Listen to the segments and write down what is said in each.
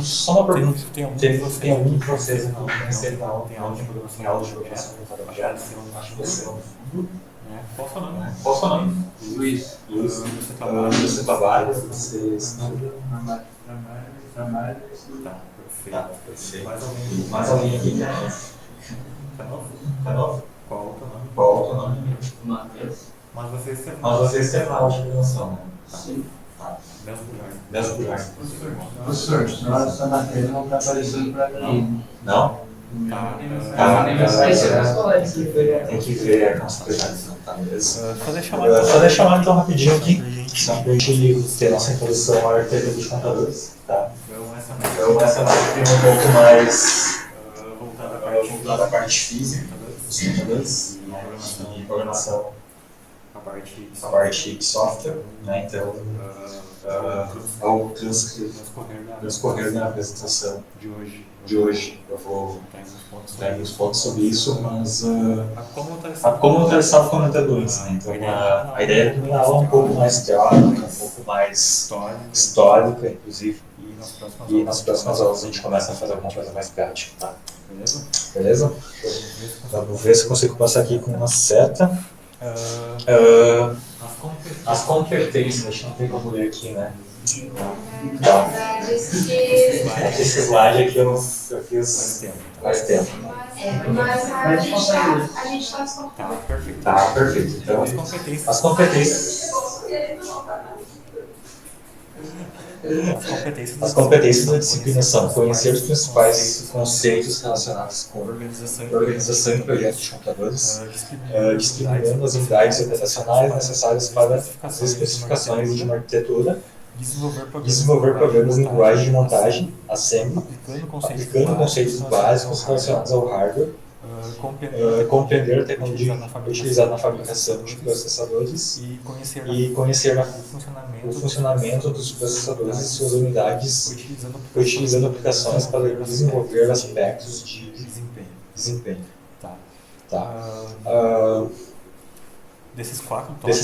Só uma pergunta. Tem algum de vocês não conheceram tem aula de programação orientada a objetos? Acho que você não. Qual o seu nome? Qual o seu nome? Luiz. Você trabalha? Você estuda? Trabalho. Tá, perfeito. Mais alguém aqui? Tá novo? Qual o teu nome? Matheus. Mas vocês têm aula de programação, né? Sim. Mesmo lugar. Professor, nossa matéria não está aparecendo para mim. Não? Tem que ver a constatação, tá? Beleza? Fazer chamada então rapidinho aqui, só para a gente ter nossa introdução à arquitetura de computadores, tá? Então essa parte tem um pouco mais voltada à parte física dos computadores e programação, a parte de software, né? Então, ao transcorrer da apresentação de hoje, eu vou dar uns pontos sobre isso, mas como eu estava comentando antes, né? Então a ideia é que a aula é um pouco mais teórica, um pouco mais histórica, inclusive, e nas próximas aulas a gente começa a fazer alguma coisa mais prática, tá? Beleza? Vamos ver se eu consigo passar aqui com uma seta. As competências, a gente não tem como ler aqui, né? Tá. Esse slide aqui eu fiz faz tempo. Mas a gente está descontando. Tá, perfeito. Então, as competências. As competências da disciplina são conhecer os principais conceitos relacionados com organização e projetos de computadores, discriminando as unidades operacionais necessárias para as especificações de uma arquitetura, desenvolver programas em linguagem de montagem, assembly, aplicando conceitos básicos relacionados ao hardware, compreender a tecnologia utilizada na fabricação de processadores e conhecer o funcionamento dos processadores e suas unidades, utilizando aplicações para desenvolver aspectos de desempenho. Desses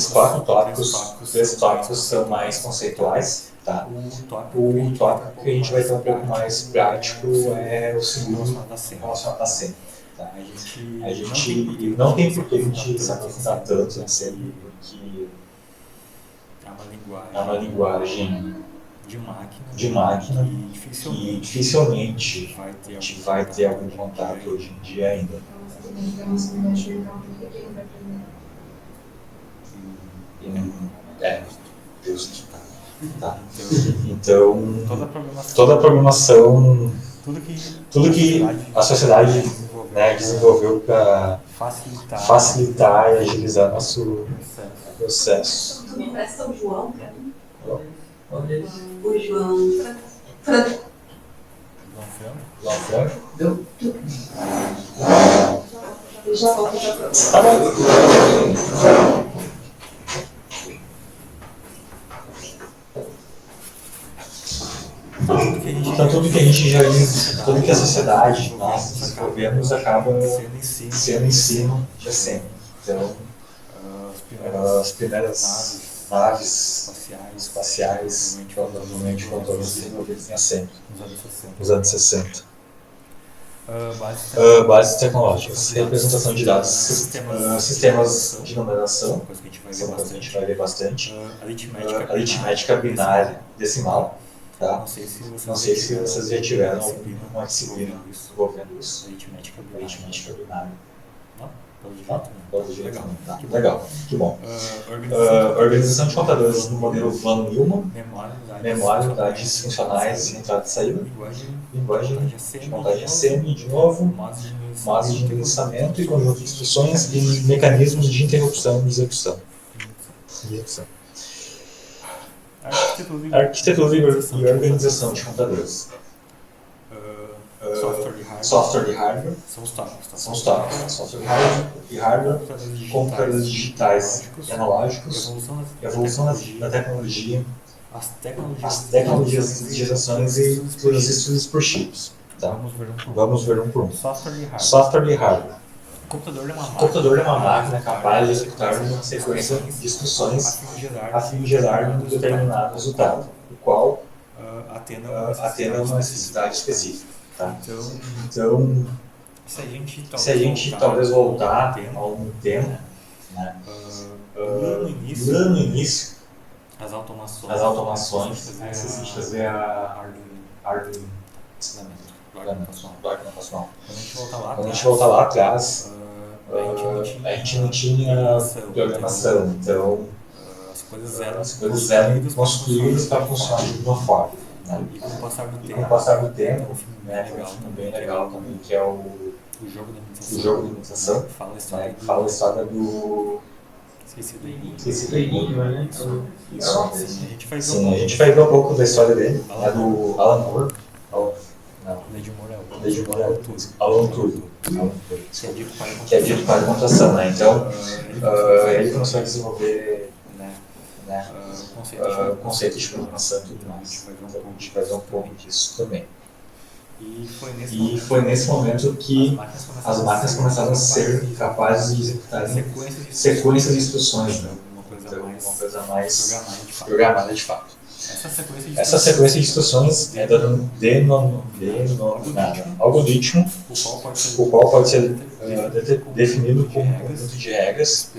quatro tópicos, três tópicos são mais conceituais. Tá? O tópico que a gente vai ter um pouco mais prático é o segundo, relacionado à SEM. Tá? A gente não tem por que a gente se aprofundar tanto na SEM, porque é uma linguagem de máquina que dificilmente a gente vai ter algum contato hoje em dia ainda. Justo. Tá. Então, toda a programação, tudo que a sociedade, né, desenvolveu para facilitar e agilizar nosso processo. Tu me presta o João, cara? O João. João Franco? Eu já volto para a próxima. Tá bom. Então tudo que a gente já viu, tudo que a sociedade, nós desenvolvemos, acaba sendo ensino de sempre. Então, as primeiras naves espaciais, provavelmente foram desenvolvidas em sempre, nos anos 60. Bases tecnológicas, representação de dados, sistemas de numeração, essa coisa que a gente vai ver bastante, aritmética binária decimal. Tá? Não sei se vocês já tiveram alguma disciplina envolvendo isso. Aritmética binária. Não? Pode jeito não. Tá. Legal, que bom. Organização de computadores no modelo Von Neumann, memória, unidades funcionais, entrada e saída, linguagem de montagem assembly, de novo, base de endereçamento e conjunto de instruções e mecanismos de interrupção e execução. Arquitetura e organização de computadores. Software e hardware. São os tópicos. Software e hardware. Computadores digitais e analógicos. Evolução da tecnologia. As tecnologias de gerações e os estudos por chips. Tá? Vamos ver um por um. Software e hardware. O computador é uma máquina capaz de executar uma sequência de instruções a fim de gerar um determinado resultado, o qual atenda a uma necessidade específica. Tá? Então, se a gente talvez voltar a algum tempo, né? Lá no início, as automações, se a gente fazer a árvore do argumentacional. Quando a gente voltar lá atrás, a gente não tinha programação, então as coisas eram construídas para funcionar de uma forma. Né? E com o passar do tempo, né, tem um filme bem legal também, que é o Jogo da Imitação, né, que fala a história do... Esqueci do Enigma, né? Isso. Sim, a gente vai ver um pouco da história dele, né, do Alan Moore. Lady Moore é o Alan Turing, que é dito para a computação, né? Então, ele começou a desenvolver, né, conceitos de programação e tudo mais. Então, a gente vai ver um pouco disso também. E foi nesse momento que as máquinas começaram a ser capazes de executar sequências de instruções, né? Então, uma coisa mais programada de fato. Essa sequência de instruções é denominada algoritmo, o qual pode ser definido como um conjunto de regras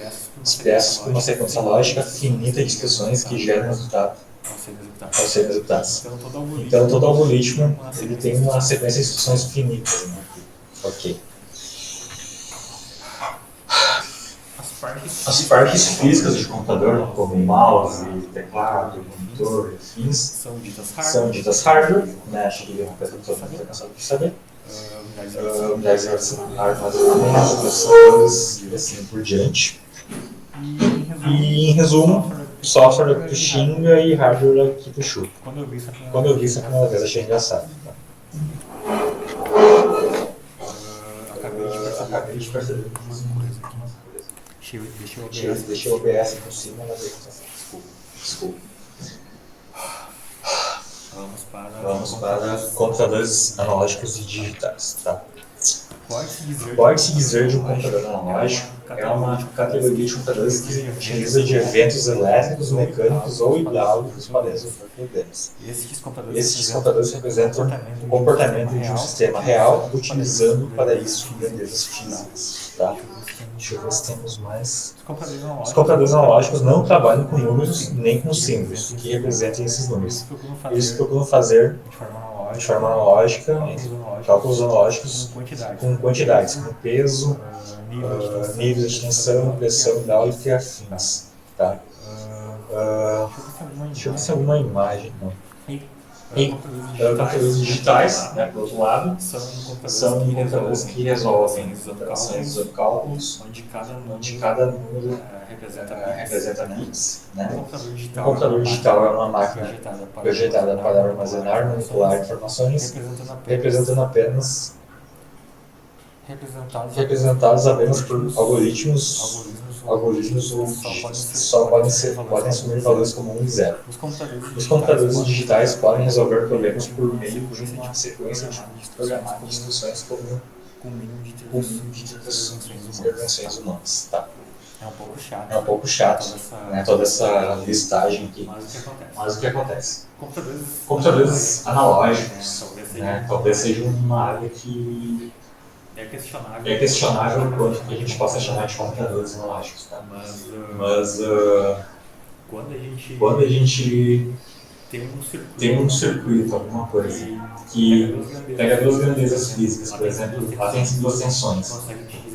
expressas por uma sequência lógica finita de instruções que geram resultado ao serem executadas. Então, todo algoritmo ele tem uma sequência de instruções finitas. Né? Ok. As partes físicas de computador, como mouse, teclado, monitor, afins, são ditas hardware, né? Acho que é uma coisa que todo mundo está cansado de saber. Unidades de armazenamento, processadores e assim por diante. E, em resumo, software que xinga e hardware que tu chupa. Quando eu vi isso a primeira vez, achei engraçado. Tá? Acabei de perceber uma coisa aqui. Deixa eu OBS por cima, mas desculpa. Vamos para computadores analógicos e digitais. Tá? Pode-se dizer de um computador analógico é uma categoria de computadores que utiliza de eventos elétricos, mecânicos ou hidráulicos para resolver problemas. Esses computadores representam o comportamento de um sistema real, utilizando para isso grandezas físicas. Tá? Deixa eu ver se temos mais. Os computadores analógicos não trabalham com números nem com símbolos que representem esses números. Eles procuram fazer de forma analógica cálculos analógicos com quantidades, com peso, níveis de tensão, pressão hidráulica e afins. Tá? Deixa eu ver se alguma imagem. Não. E computadores digitais, né, por outro lado, são computadores que resolvem operações usando cálculos, onde cada número representa bits. Né? Um computador digital é uma máquina projetada para armazenar, manipular informações, representados apenas por algoritmos ou dígitos que só podem assumir valores como 1 e 0. Os computadores digitais podem resolver problemas por meio de uma sequência de programada de instruções com um mínimo de intervenções humanas. Tá? É um pouco chato, né, toda essa listagem aqui, mas o que acontece? Computadores analógicos, né, talvez seja uma área que é questionável o quanto que a gente possa chamar de computadores analógicos, tá? Mas quando a gente tem um circuito, alguma coisa, que pega duas grandezas físicas, por exemplo, lá tem duas tensões,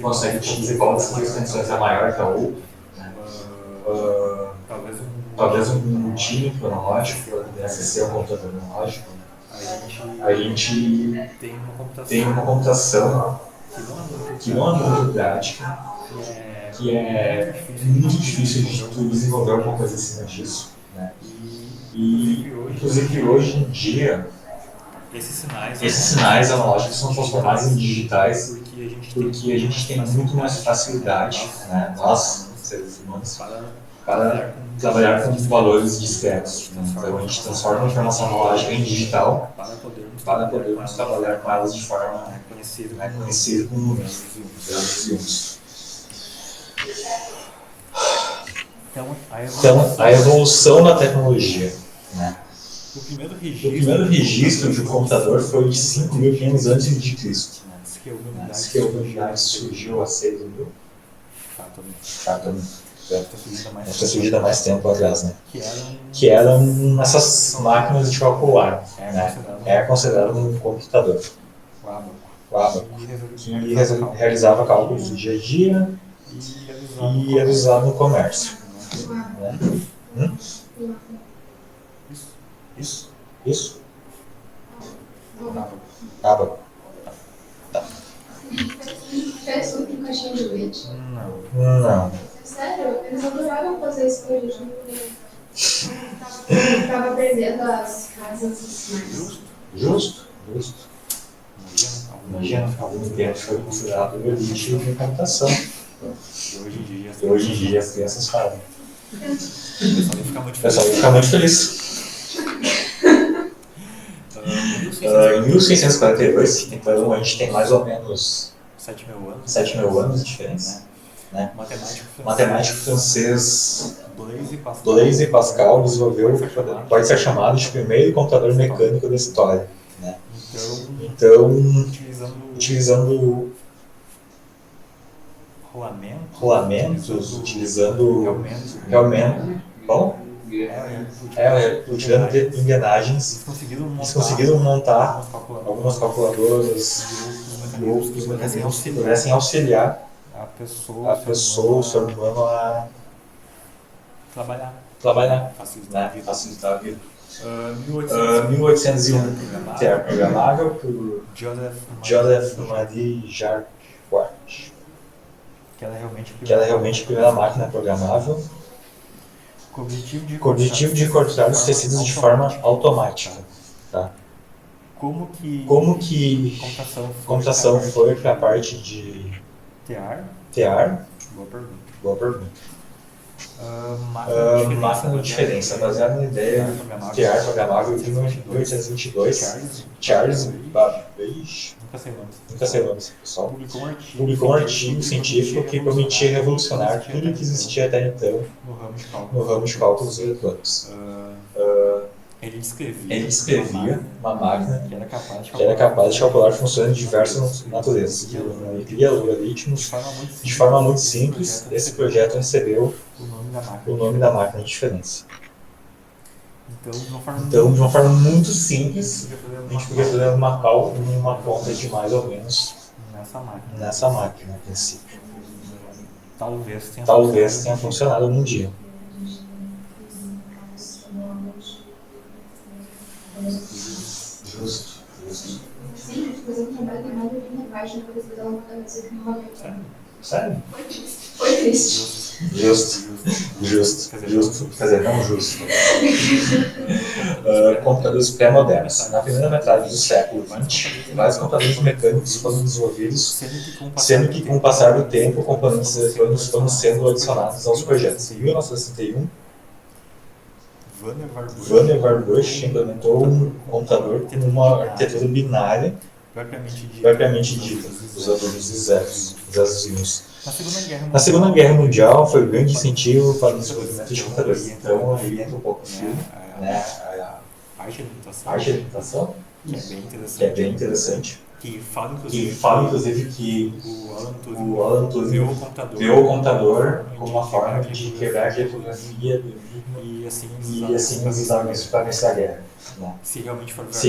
consegue te dizer qual dessas duas tensões é maior que a outra, né? Talvez um multímetro analógico pudesse ser um computador analógico. A gente tem uma computação que não é muito prática, que é muito difícil de tu desenvolver alguma coisa acima disso. Né? E, inclusive, hoje em dia, esses sinais analógicos são transformados em digitais porque a gente tem muito mais facilidade, né? Nós, seres humanos, para trabalhar com valores discretos. Né? Então, a gente transforma a informação analógica em digital para podermos trabalhar com elas de forma conhecida com números. Então, a evolução da tecnologia, né? O primeiro O primeiro registro de um computador foi de 5.500 antes de Cristo. Diz que a Diz que a humanidade surgiu há 6.000. Fato. Deve ter surgido há mais tempo atrás, né? Que eram essas máquinas de calcular, né? É considerado um computador. O ábaco, que realizava cálculos do dia a dia e era usado no comércio. Né? Isso. Ábaco. Fez tudo com caixinha de leite. Não. Sério? Eles adoravam fazer isso com a gente. Tava perdendo as casas mais. Justo. Imagina, algum tempo foi considerado elite de computação. E hoje em dia as crianças fazem. O pessoal ia ficar muito feliz. Em 1642, então a gente tem mais ou menos 7.000 anos de diferença. Né? Matemático francês Blaise Pascal desenvolveu o que pode ser chamado de primeiro computador mecânico da história. Né? Então, utilizando rolamentos, utilizando realmente, utilizando engrenagens, eles conseguiram montar algumas calculadoras e outros mecanismos que pudessem auxiliar a pessoa, o ser humano a trabalhar, né? Facilitar a vida. 1801, programável por Joseph Marie Jacquard, que ela é realmente a primeira máquina programável, com o objetivo de cortar os tecidos de forma automática. Tá? Como que computação foi para a parte de tear? Boa pergunta. Máquina de diferença, baseada na ideia de tear programável de 1822, Charles Babbage, nunca sei o nome desse pessoal, publicou um artigo científico que prometia revolucionar tudo que existia até então no ramo de cálculos eletrônicos. Ele descrevia uma máquina que era capaz de calcular funções de diversas naturezas, geometria, logaritmos, de forma muito simples. Esse projeto recebeu o nome da máquina de diferença. Então, de uma forma muito simples, a gente podia fazer uma conta de mais ou menos nessa máquina, a princípio. Talvez tenha funcionado algum dia. Justo. Sim, fazer um trabalho de mais da minha parte, depois de dar uma coisa numa vez. Sério? Foi triste. Justo. Quer dizer, não justo. Computadores pré-modernos. Na primeira metade do século XX, vários computadores mecânicos foram desenvolvidos, sendo que com o passar do tempo, componentes eletrônicos foram sendo adicionados aos projetos. Em 1961, Vannevar Bush implementou um computador com uma arquitetura binária propriamente dita, usando os zeros. Na Segunda Guerra Mundial foi um grande incentivo para o desenvolvimento de computadores. Então, aí entra um pouco o filme, né? A arte da computação, que é bem interessante. Que fala, inclusive, que o Alan Turing viu o computador como uma forma de quebrar a criptografia e assim usar isso para vencer a guerra. Né? Se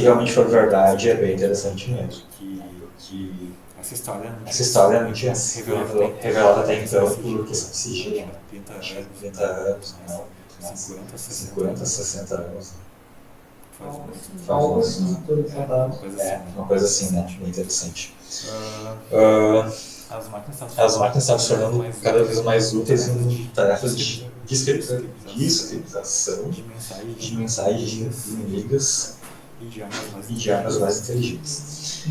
realmente for verdade, é bem interessante mesmo. Que essa história não tinha sido revelada até então por questão de sigilo. 30 anos, não, 50, 60 anos. Faz uma coisa assim, né? Bem interessante. As máquinas estão se tornando cada vez mais úteis em tarefas de descriptação de mensagens inimigas e de armas mais inteligentes.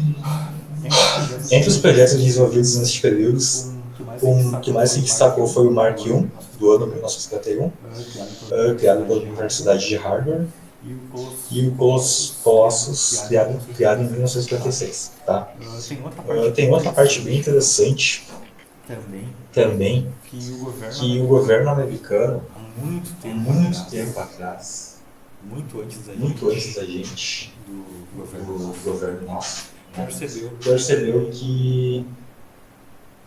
Entre os projetos desenvolvidos neste período, o que mais se destacou foi o Mark I, do ano 1951, criado pela Universidade de Harvard, e o Colossus, criado em 1956. Tá? Tem outra parte bem interessante também, que o governo americano, há muito tempo atrás, muito antes da muito antes da gente, do do governo nosso, percebeu que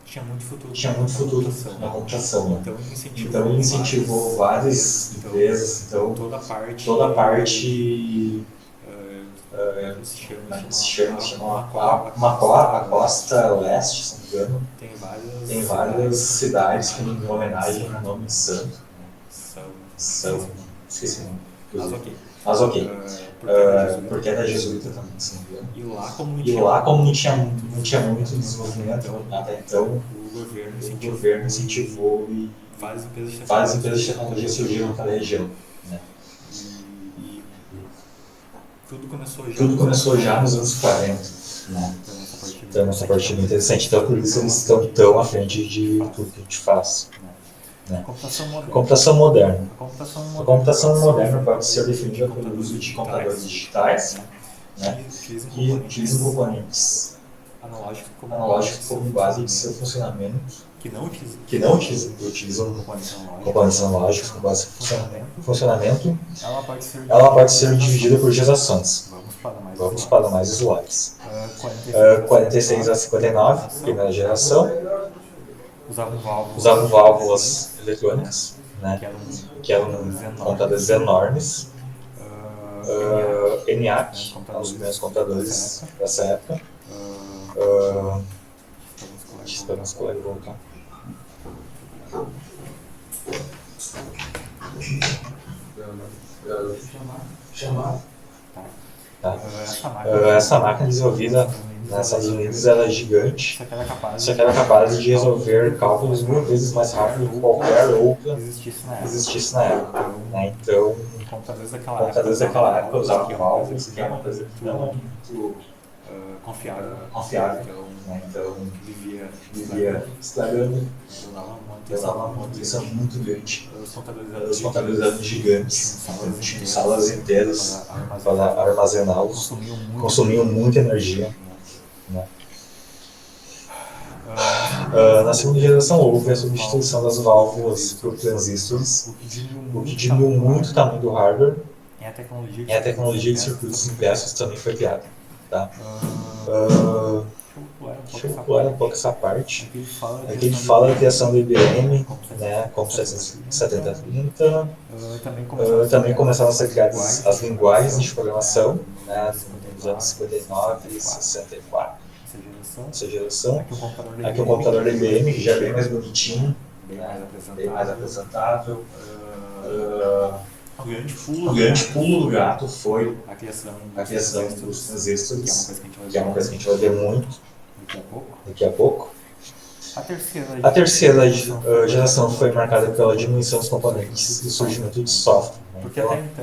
tinha muito futuro na computação. Né? Então ele incentivou várias empresas, então toda a parte se chama a costa leste, se não me engano, tem várias cidades que em homenagem ao nome de santo. Esqueci o nome. Mas ok. Porque era jesuíta também, se não me engano. E lá, como não tinha muito desenvolvimento até então, o governo incentivou e várias empresas de tecnologia surgiram naquela região. Né? Tudo começou já nos anos 40. Né? Então essa parte é muito interessante. Então por isso eles estão tão à frente de tudo que a gente faz. Né? Computação moderna. A computação moderna pode ser definida pelo uso de computadores digitais, né? Que utilizam componentes analógicos como base de seu funcionamento, que não utilizam componentes analógicos como base de funcionamento. Ela pode ser dividida por gerações. Vamos para mais slides. 46 a 59, primeira geração. Usavam válvulas eletrônicas, né? Que eram computadores enormes. ENIAC, os primeiros computadores dessa época. Deixa eu esperar os colegas voltar. Tá. Essa máquina desenvolvida nos Estados Unidos era gigante, só que era capaz de resolver cálculos 1000 vezes mais rápido que qualquer outra que existisse na época. Né? Então, computadores daquela época usavam válvulas, que é uma coisa que não é muito confiável. Né? Então, vivia estragando, usava uma manutenção muito grande. Os computadores eram gigantes, tinham salas inteiras para armazená-los, consumiam muita energia. Né? Na segunda geração houve a substituição das válvulas por transistores, o que diminuiu muito o tamanho do hardware, e a tecnologia de circuitos impressos também foi criada. Tá? Deixa eu pular um pouco essa parte. Aqui ele fala da criação do IBM, né, como 7030. Também começaram a ser criadas as linguagens de programação, né, nos anos 59 e 64. Essa geração. Aqui o computador da IBM, que já é bem mais bonitinho, bem mais apresentável. O grande pulo do gato foi a criação dos transistores, que é uma coisa que a gente vai ver muito daqui a pouco. A terceira geração foi marcada pela diminuição dos componentes e o surgimento de software. Né?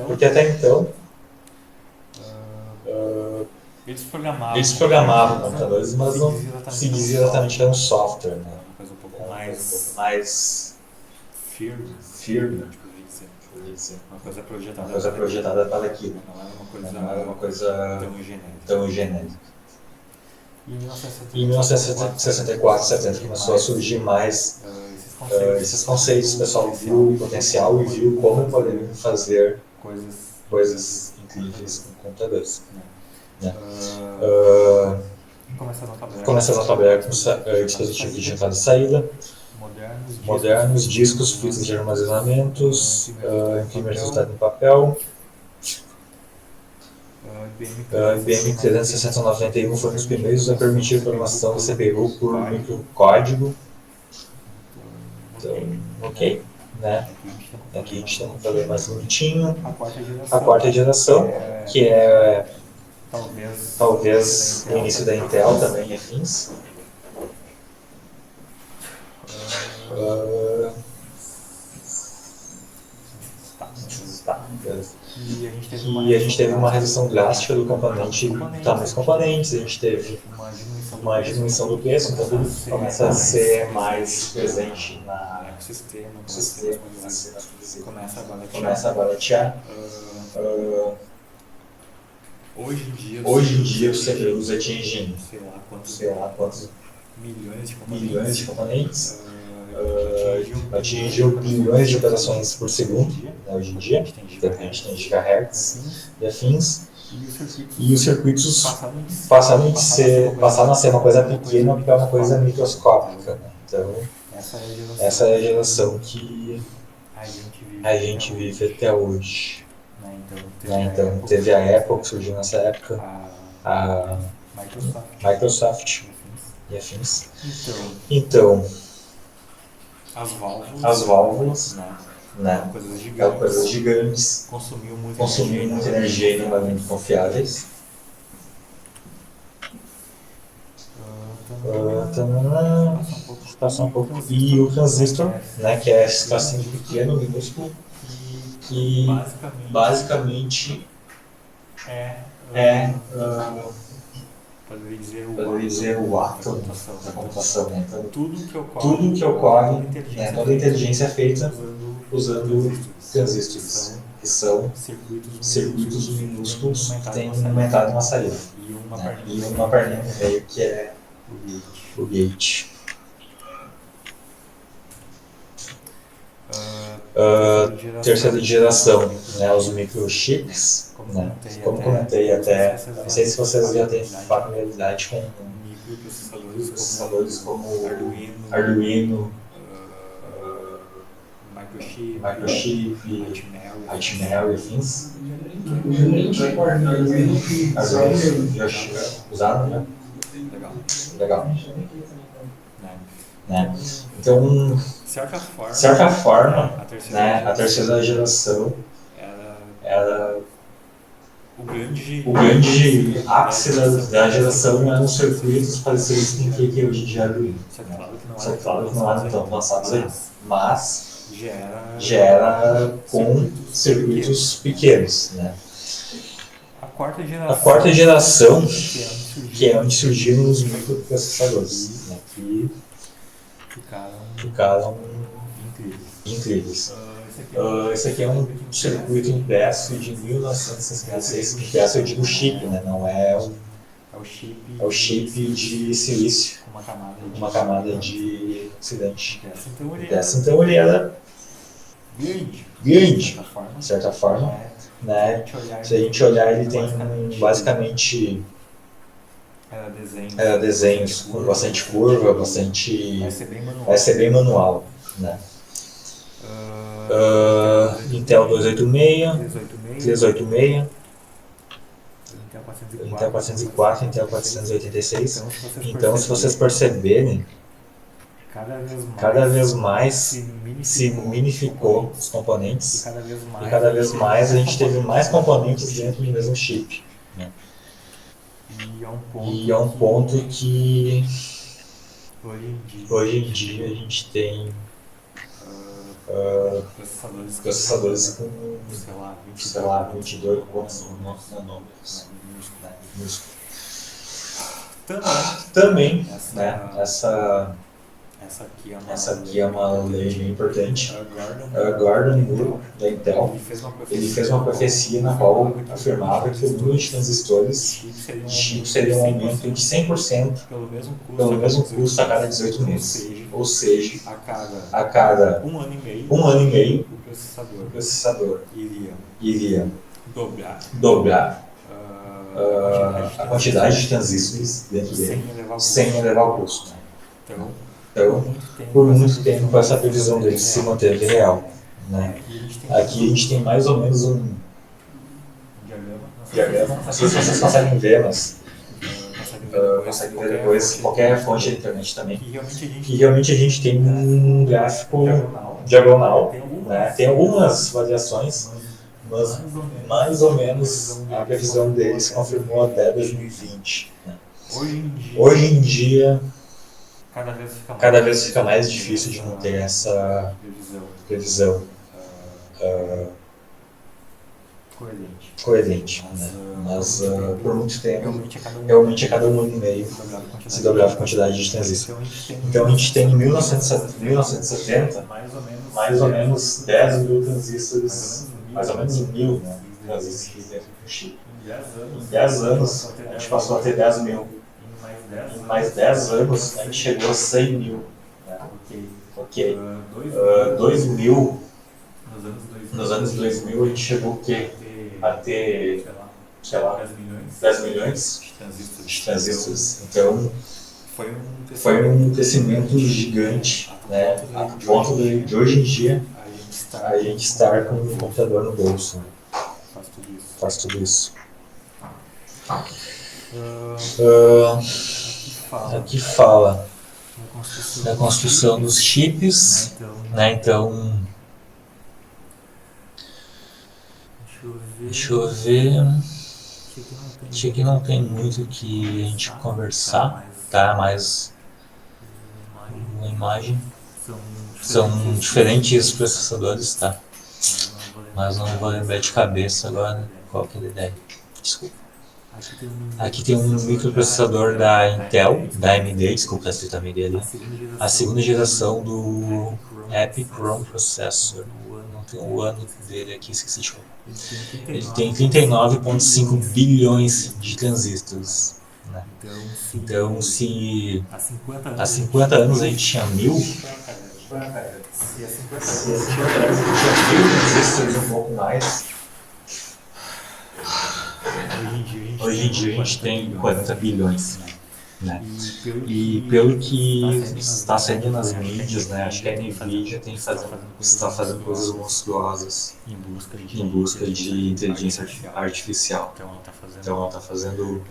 Porque até então eles programavam computadores, mas não se dizia exatamente que era um software. Né? Uma coisa mais firme. Uma coisa projetada para aquilo. Não era uma coisa tão genérica. E em 1964 e 70 começou a surgir mais esses conceitos. O pessoal viu o potencial e viu como poderiam fazer coisas incríveis com computadores. Né? Começaram a trabalhar com dispositivos de entrada e saída, modernos, discos, fitas de armazenamentos, imprimir resultado em papel. IBM 36091 foi um dos primeiros a permitir a programação da CPU por microcódigo. Então, ok. Né? Aqui a gente tem um computador mais bonitinho. A quarta geração, que é talvez o início da Intel também, afins. E a gente teve uma redução drástica do componente, tamanhos componentes, a gente teve uma diminuição do preço, então tudo começa a ser mais presente no sistema, começa a baratear. Hoje em dia os CPUs atingem sei lá quantos milhões de componentes. atingiu bilhões de operações por segundo, né, hoje em dia, então a gente tem gigahertz e afins, e os circuitos passaram a ser uma coisa pequena para uma coisa microscópica. Né? Então, essa é a geração que a gente vive até hoje. Né? Então, teve a Apple que surgiu nessa época, a Microsoft e afins. Então, as válvulas, né? Coisas gigantes, consumiam muita energia e não eram muito confiáveis. Passa um pouco. E o transistor, né, que é esse tracinho pequeno, minúsculo, que basicamente poderia dizer o átomo da computação. Né? Então, tudo que ocorre, né, toda a inteligência é feita usando transistores, que são circuitos minúsculos que têm uma entrada e uma saída. Né? E uma perninha no meio que é o gate. Terceira geração, né, os microchips, né, como comentei até, não sei se vocês já têm familiaridade com microprocessadores como Arduino, Microchip, Atmel e afins. Usaram, né? Legal. Né? Então, de certa forma, né, a terceira geração era o grande ápice da geração eram circuitos parecidos com o que hoje em dia é Arduino. Só que claro que não eram tão avançados aí, mas já era com circuitos pequenos. Né? A quarta geração, que é onde surgiram os microprocessadores, né, que ficaram incríveis. Esse aqui é um circuito impresso de 1966, impresso eu digo chip, né? Não é o chip de silício, uma camada de oxidante. Então ele era grande, de certa forma. Né? Se a gente olhar, ele tem basicamente desenhos com bastante curva, vai ser bem manual. Né? Intel 286, 386, Intel 404, Intel 486. Então, se vocês perceberem, cada vez mais se minificou os componentes e cada vez mais a gente teve mais componentes dentro do mesmo chip. Né? E é um ponto que hoje em dia a gente tem processadores com, sei lá, 22 nanômetros. Também, né, essa aqui é uma lei bem importante. Gordon Moore, da Intel, ele fez uma profecia na qual afirmava que o número de transistores de chip seria um aumento de 100% pelo mesmo custo a cada 18 meses. Ou seja, a cada um ano e meio, o processador iria dobrar a quantidade de transistores dentro dele sem elevar o custo. Então, por muito tempo, essa previsão dele se manteve real. Né? Aqui a gente tem mais ou menos um diagrama, não sei se vocês conseguem ver, mas conseguem ver depois, qualquer fonte da internet também, que realmente a gente tem um gráfico diagonal. Né? Tem algumas variações, mas mais ou menos a previsão dele se confirmou até 2020. Né? Hoje em dia, cada vez fica mais difícil de manter essa previsão coerente. Né? Mas por muito tempo, realmente a cada um ano e meio se dobrava a quantidade de transistor. Então a gente tem em 1970 mais ou menos 10 mil transistores, mais ou menos 1.000, né, transistores dentro do chip. Em 10 anos a gente passou a ter 10 mil. Em mais 10 anos a gente chegou a 100 mil. Né? Ok. ok. 2000, nos anos 2000 a gente chegou o quê? A ter, sei lá, 10 milhões de transistores. Então, foi um crescimento gigante, né? A ponto de hoje em dia a gente estar com um computador no bolso, né? Faz tudo isso. Aqui fala da construção dos chips, né? Então, deixa eu ver. Acho que não tem muito o que a gente conversar, tá? Mas uma imagem são diferentes processadores, tá? Mas não vou lembrar de cabeça agora qual que é a ideia. Desculpa. Aqui tem um microprocessador da Intel, da AMD, desculpa, tá escrito AMD ali. A segunda geração do Epic Chrome Processor. Não tem o ano dele aqui, esqueci de falar. Ele tem 39,5 bilhões de transistores, né? Então, se há 50 anos a gente tinha 1000, se há 50 anos a gente tinha 1000 transistores, um pouco mais, hoje em dia a gente tem 40 bilhões. Né? E pelo que está saindo nas mídias, né, acho que a NVIDIA está fazendo coisas monstruosas em busca de inteligência artificial. Então ela está fazendo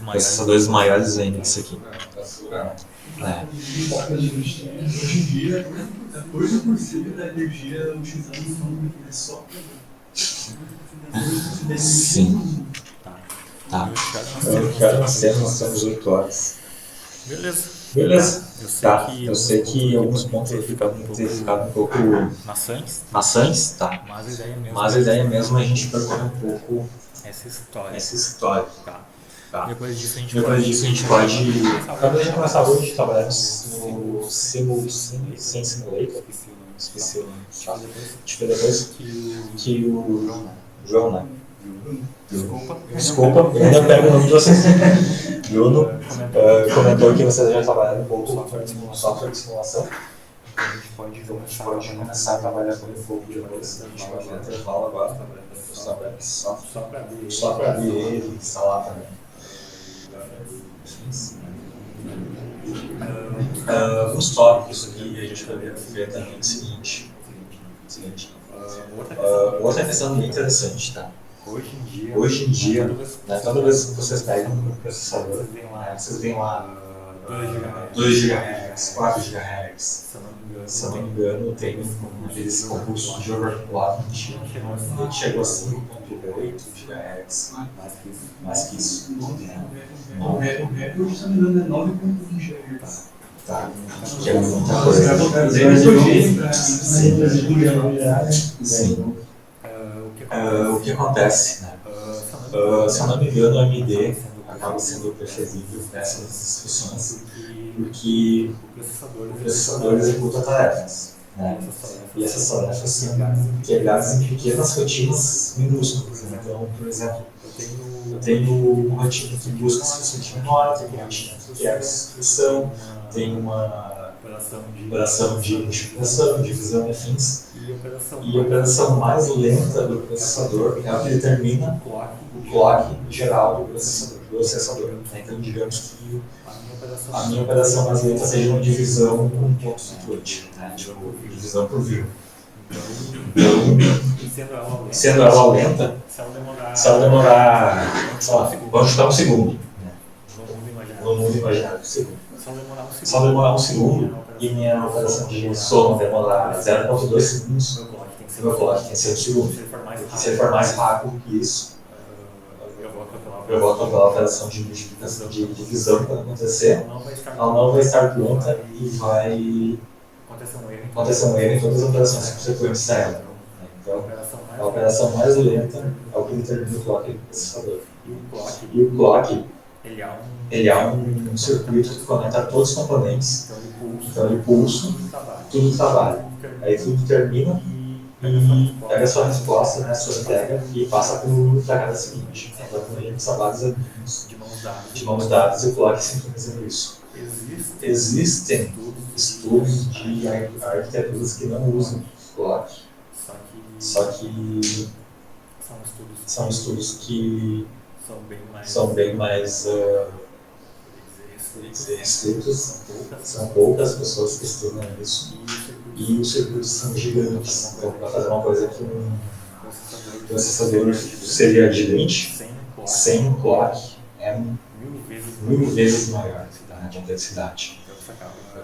processadores maiores ainda que isso aqui. É. Hoje em dia, 14% da energia utilizada é só. Sim. Tá. Eu quero nós temos 8 horas. Beleza. Eu sei que alguns pontos vão ter ficado um pouco maçantes, tá? Mas a ideia mesmo é a gente percorrer um pouco essa história. Tá. Depois disso a gente pode. Quando a gente começar hoje, trabalhar no Simulator. Esqueci o nome. Tá? Tipo, depois que o João, né? Desculpa, eu ainda pego o nome de vocês. Bruno comentou que vocês já trabalharam um pouco no software de simulação. Então a gente pode começar a trabalhar com um pouco depois. A gente vai fazer intervalo agora. Só para abrir ele e instalar também. Alguns tópicos que a gente poderia ver também é o seguinte. Outra questão bem interessante, tá? Hoje em dia, né, toda vez que vocês pegam um processador, vocês veem lá 2 GHz, 4 GHz. Se eu não me engano, tem aqueles concursos de overclock que chegou a 5.8 GHz. Mais que isso. O recorde, se não me engano, é 9.1 GHz. Tá. Que é muita coisa. Sim. O que acontece, né? Se eu não me engano, o AMD acaba sendo preferível nessas discussões porque o processador executa tarefas, né? E essas tarefas são quebradas em pequenas rotinas minúsculas, né? Então, por exemplo, eu tenho uma rotina que busca suficiente memória, tenho uma rotina que quebra instrução, tenho uma operação de multiplicação, divisão e afins. E a operação mais lenta do processador é a que determina o clock geral do processador. Então, digamos que a minha operação mais lenta seja uma divisão com um ponto flutuante, né? Tipo, divisão por vírgula. Então, sendo ela lenta, se ela demorar, sei lá, vamos chutar um segundo. Né? No mundo imaginário, um segundo. Se ela demorar um segundo e minha operação de soma demorar 0,2 segundos, meu clock tem que ser um segundo. Se ele for mais rápido que isso, eu volto pela operação de multiplicação de divisão para acontecer, ela não vai estar pronta e vai acontecer um erro em todas as operações subsequentes a ela. Então, a operação mais lenta é o que determina o clock do processador. E o clock, ele é um circuito que conecta todos os componentes, então ele pulsa, tudo trabalha. Aí tudo termina e pega a sua resposta, né, a sua entrega e passa para a cada seguinte. Então, a gente precisa vários alunos de mãos dadas e o clock sincronizando isso. Existem estudos de arquiteturas que não usam bloco. Só que são estudos que são bem mais restritos, são poucas pessoas que estudam isso, e os circuitos são gigantes. Então, para fazer uma coisa que um processador seria gigante, sem um clock é 1000 vezes maior a complexidade. Então,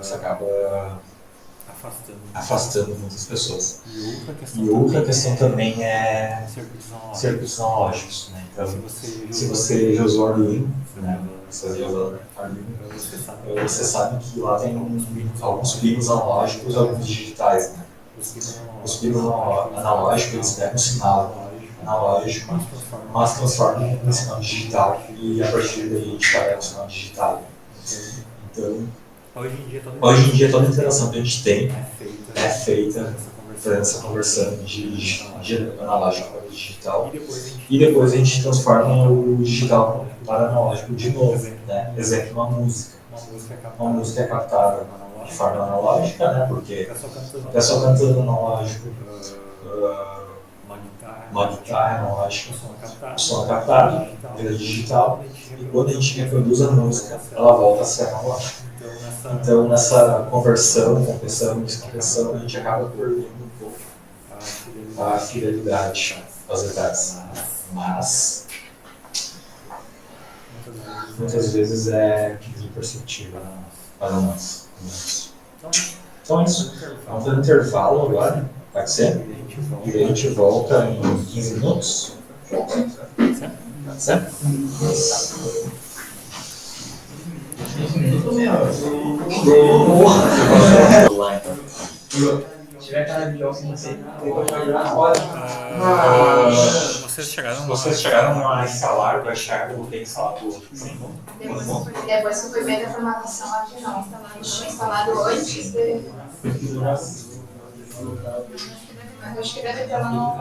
você acaba afastando muitas pessoas. E outra questão também é circuitos analógicos, né? Então, se você já usou Arduino, né? Você sabe que lá tem alguns pinos analógicos e alguns digitais, né? Os pinos analógicos, eles pegam um sinal analógico, mas transformam em sinal digital, e a partir daí a gente pega o sinal digital. Então, hoje em dia toda a interação que a gente tem é feita fazendo essa conversão de analógico para digital, e depois a gente transforma o digital para analógico de novo, né? Exemplo, uma música. Uma música é captada de forma analógica, né? Porque a pessoa cantando analógico, uma guitarra analógica, o som é captado, vira digital, e quando a gente reproduz a música, ela volta a ser analógica. Então, nessa conversão, compressão e expressão, a gente acaba perdendo um pouco a fidelidade às verdades. Mas, muitas vezes é imperceptível para nós. Então é isso. Vamos fazer um intervalo agora, pode ser? E a gente volta em 15 minutos. Pode ser? Vocês chegaram a instalar, baixar o instalador? Depois que foi feita a formatação, acho que não. Foi instalado antes de... Mas acho que deve ter lá no...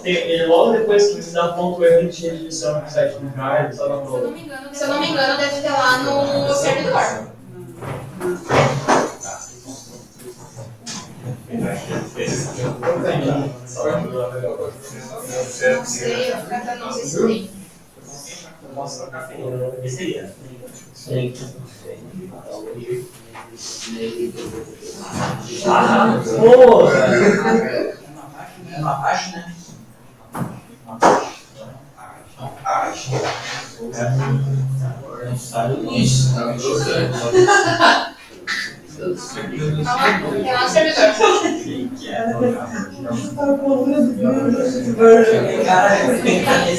Ele logo depois que você dá ponto erro de edição no site do Drive, só não vou. Se eu não me engano, deve ter lá no servidor. Não sei, não sei se tem. Ah, porra! É uma página, Isso, tá me jogando. Tem lá no servidor.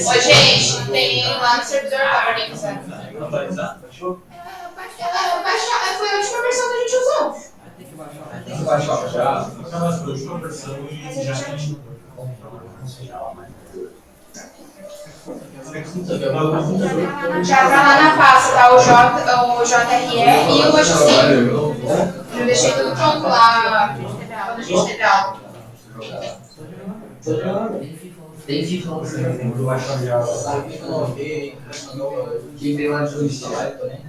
Ô, gente, tem lá no servidor pra quem quiser. Foi a última versão que a gente usou. Tem que baixar já. Já tá lá na pasta, tá? O JRE e o Hotsim. Eu deixei tudo pronto lá quando a gente teve aula. Tem que fazer. Tem que baixar já. Quem tem lá de instalar também.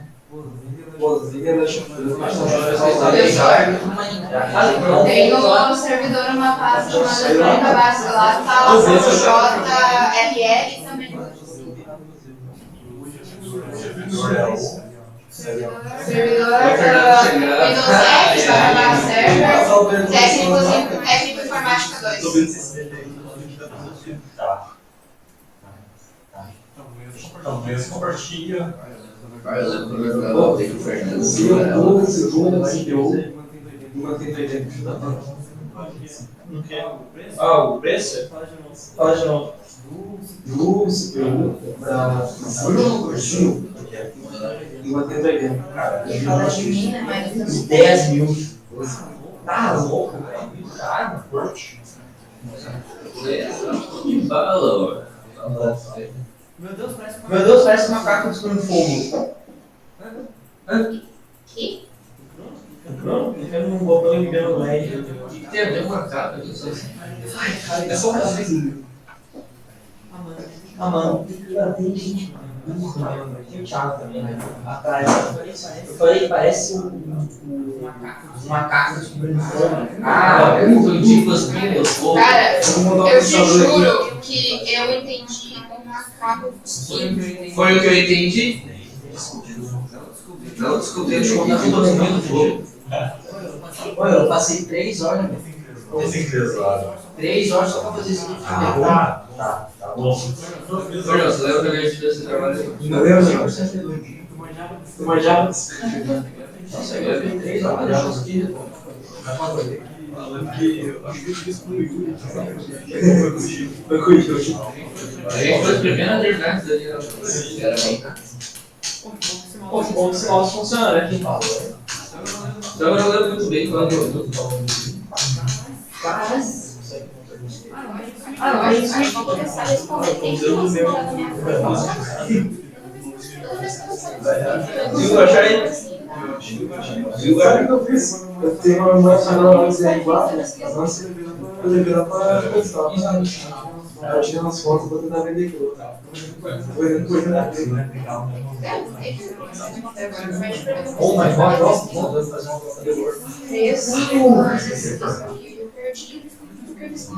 Tem no servidor uma pasta chamada Eletrônica Básica, lá tá o JRE e também servidor Windows 7, Java Server, técnico informática 2. Talvez compartilha. Ah, o preço? Fala de novo. Luz, CPU, da curtinho. E uma tenda Fala de mim, né? Mas 10 mil. Tá louco, velho. Cara, forte. Que valor. Meu Deus, parece um macaco descobrindo fogo. que? Não, eu não vou ligando no LED. Tem um macaco, eu sou assim. Ai, cara, é só um cabezinho. Ah, mano. Tem gente, mano. Tem o Thiago também, né? Atrás. Eu falei, parece um macaco descobrindo. Ah, o Nicolas Pires. Cara, eu te juro que eu entendi um macaco cuspindo. Foi o que eu entendi? Não, desculpa, eu te contar tudo no jogo. Olha, eu passei 3 horas. 3 horas só pra fazer isso aqui. Tá bom. Olha, você lembra que eu ganhei esse trabalho? Não lembro, Tu manjava? Nossa, eu ganhei 3 horas. Falando que eu acho que eu fiz com o Yuri. Foi com o Yuri. A gente foi as primeiras verdades ali. Era bem. O nosso funciona, né? Quem fala? Então eu lembro muito bem quando eu. Acho que vou começar a responder. Tem que mostrar na minha frente. Viu, achar aí? Viu, cara, que eu fiz? Eu tenho uma moça agora lá igual. Nossa, eu levei lá pra testar. Eu tirei umas fotos pra tentar vender aquilo. Foi coisa Oh my god, nossa, Isso. Eu perdi. Porque eu disse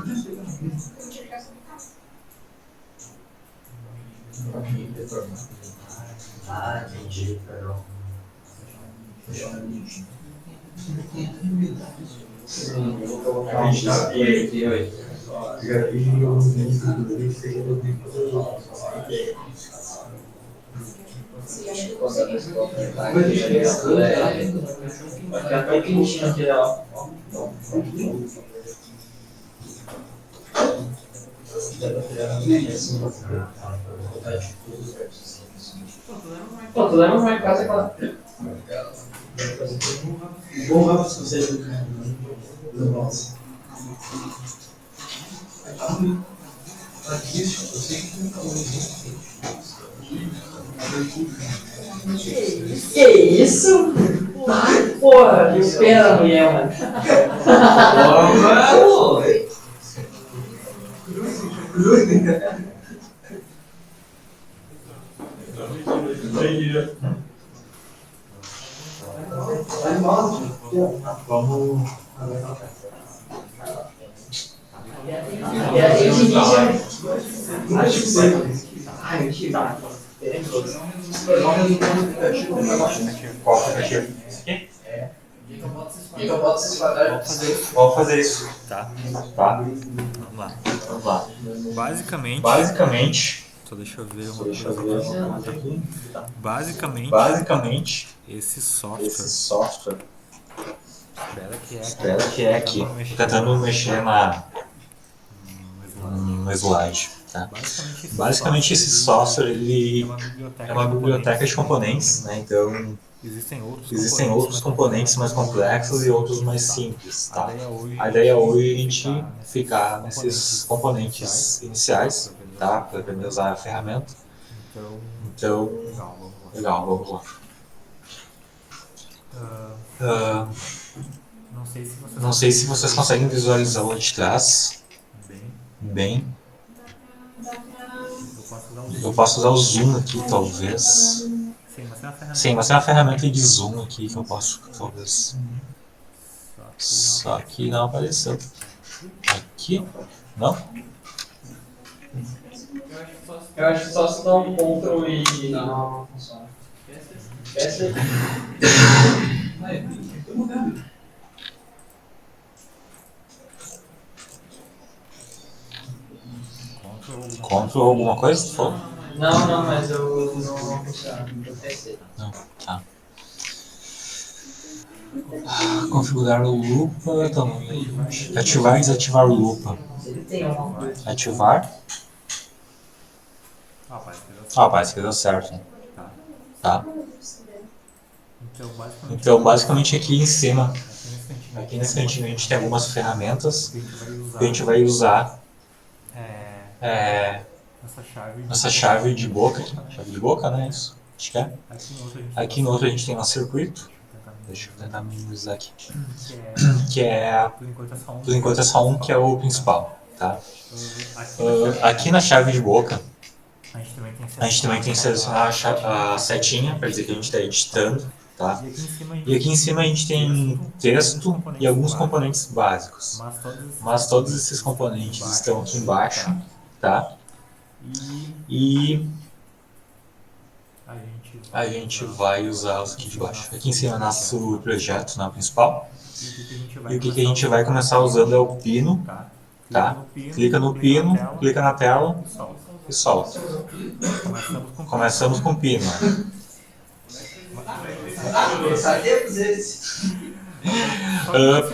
Ah, entendi, perdão. A gente tá aqui, oi. Pô, tu lembra uma casa aquela. Bom, Rafa, se você nossa. Aqui, eu sei que tem Que isso? Ai, porra, que pena da mulher, mano. Vamos. Acho que sim. Ai, mentira. Qual aplicativo? Vamos fazer isso. Tá. Tá? Vamos lá. Vamos lá. Basicamente, Só deixa eu ver uma deixa eu coisa. ver uma coisa aqui. Basicamente, esse esse software. software. Espera que é aqui. Tentando mexer no slide. Tá? Basicamente esse software ele é uma biblioteca de componentes, né? Então existem outros componentes mais complexos e outros mais simples. Tá? A ideia hoje é a gente ficar nesses componentes iniciais, tá? Para aprender a usar a ferramenta. Então, legal, vamos lá. Não sei se vocês conseguem visualizar lá de trás. Bem. Eu posso usar o zoom aqui, talvez. Sim, mas tem uma ferramenta de zoom aqui que eu posso, talvez. Só que não apareceu. Aqui? Não? Eu acho que só se dá um Ctrl e não funciona. Essa Ctrl alguma coisa? Tu falou? Não, mas eu não funciona. Eu testei. Não, tá. Configurar o lupa, tamanho. Ativar e desativar o lupa. Ele tem uma coisa. Ativar. Parece que deu certo. Tá. Então, basicamente aqui em cima, aqui nesse cantinho, a gente tem algumas ferramentas que a gente vai usar essa chave de boca, né? Isso. Acho que é. Aqui no outro a gente tem nosso circuito. Deixa eu tentar minimizar aqui. Que é, por enquanto é só um que é o principal, tá? Aqui na chave de boca A gente também tem que selecionar a setinha para dizer que a gente está editando, tá? E aqui em cima a gente tem texto e alguns componentes básicos. Mas todos esses componentes estão aqui embaixo, tá? E a gente vai usá-los aqui de baixo. Aqui em cima é nosso projeto, não, principal. E o que a gente vai começar usando é o pino, tá? Clica no pino, clica na tela e solta. Começamos com o pino.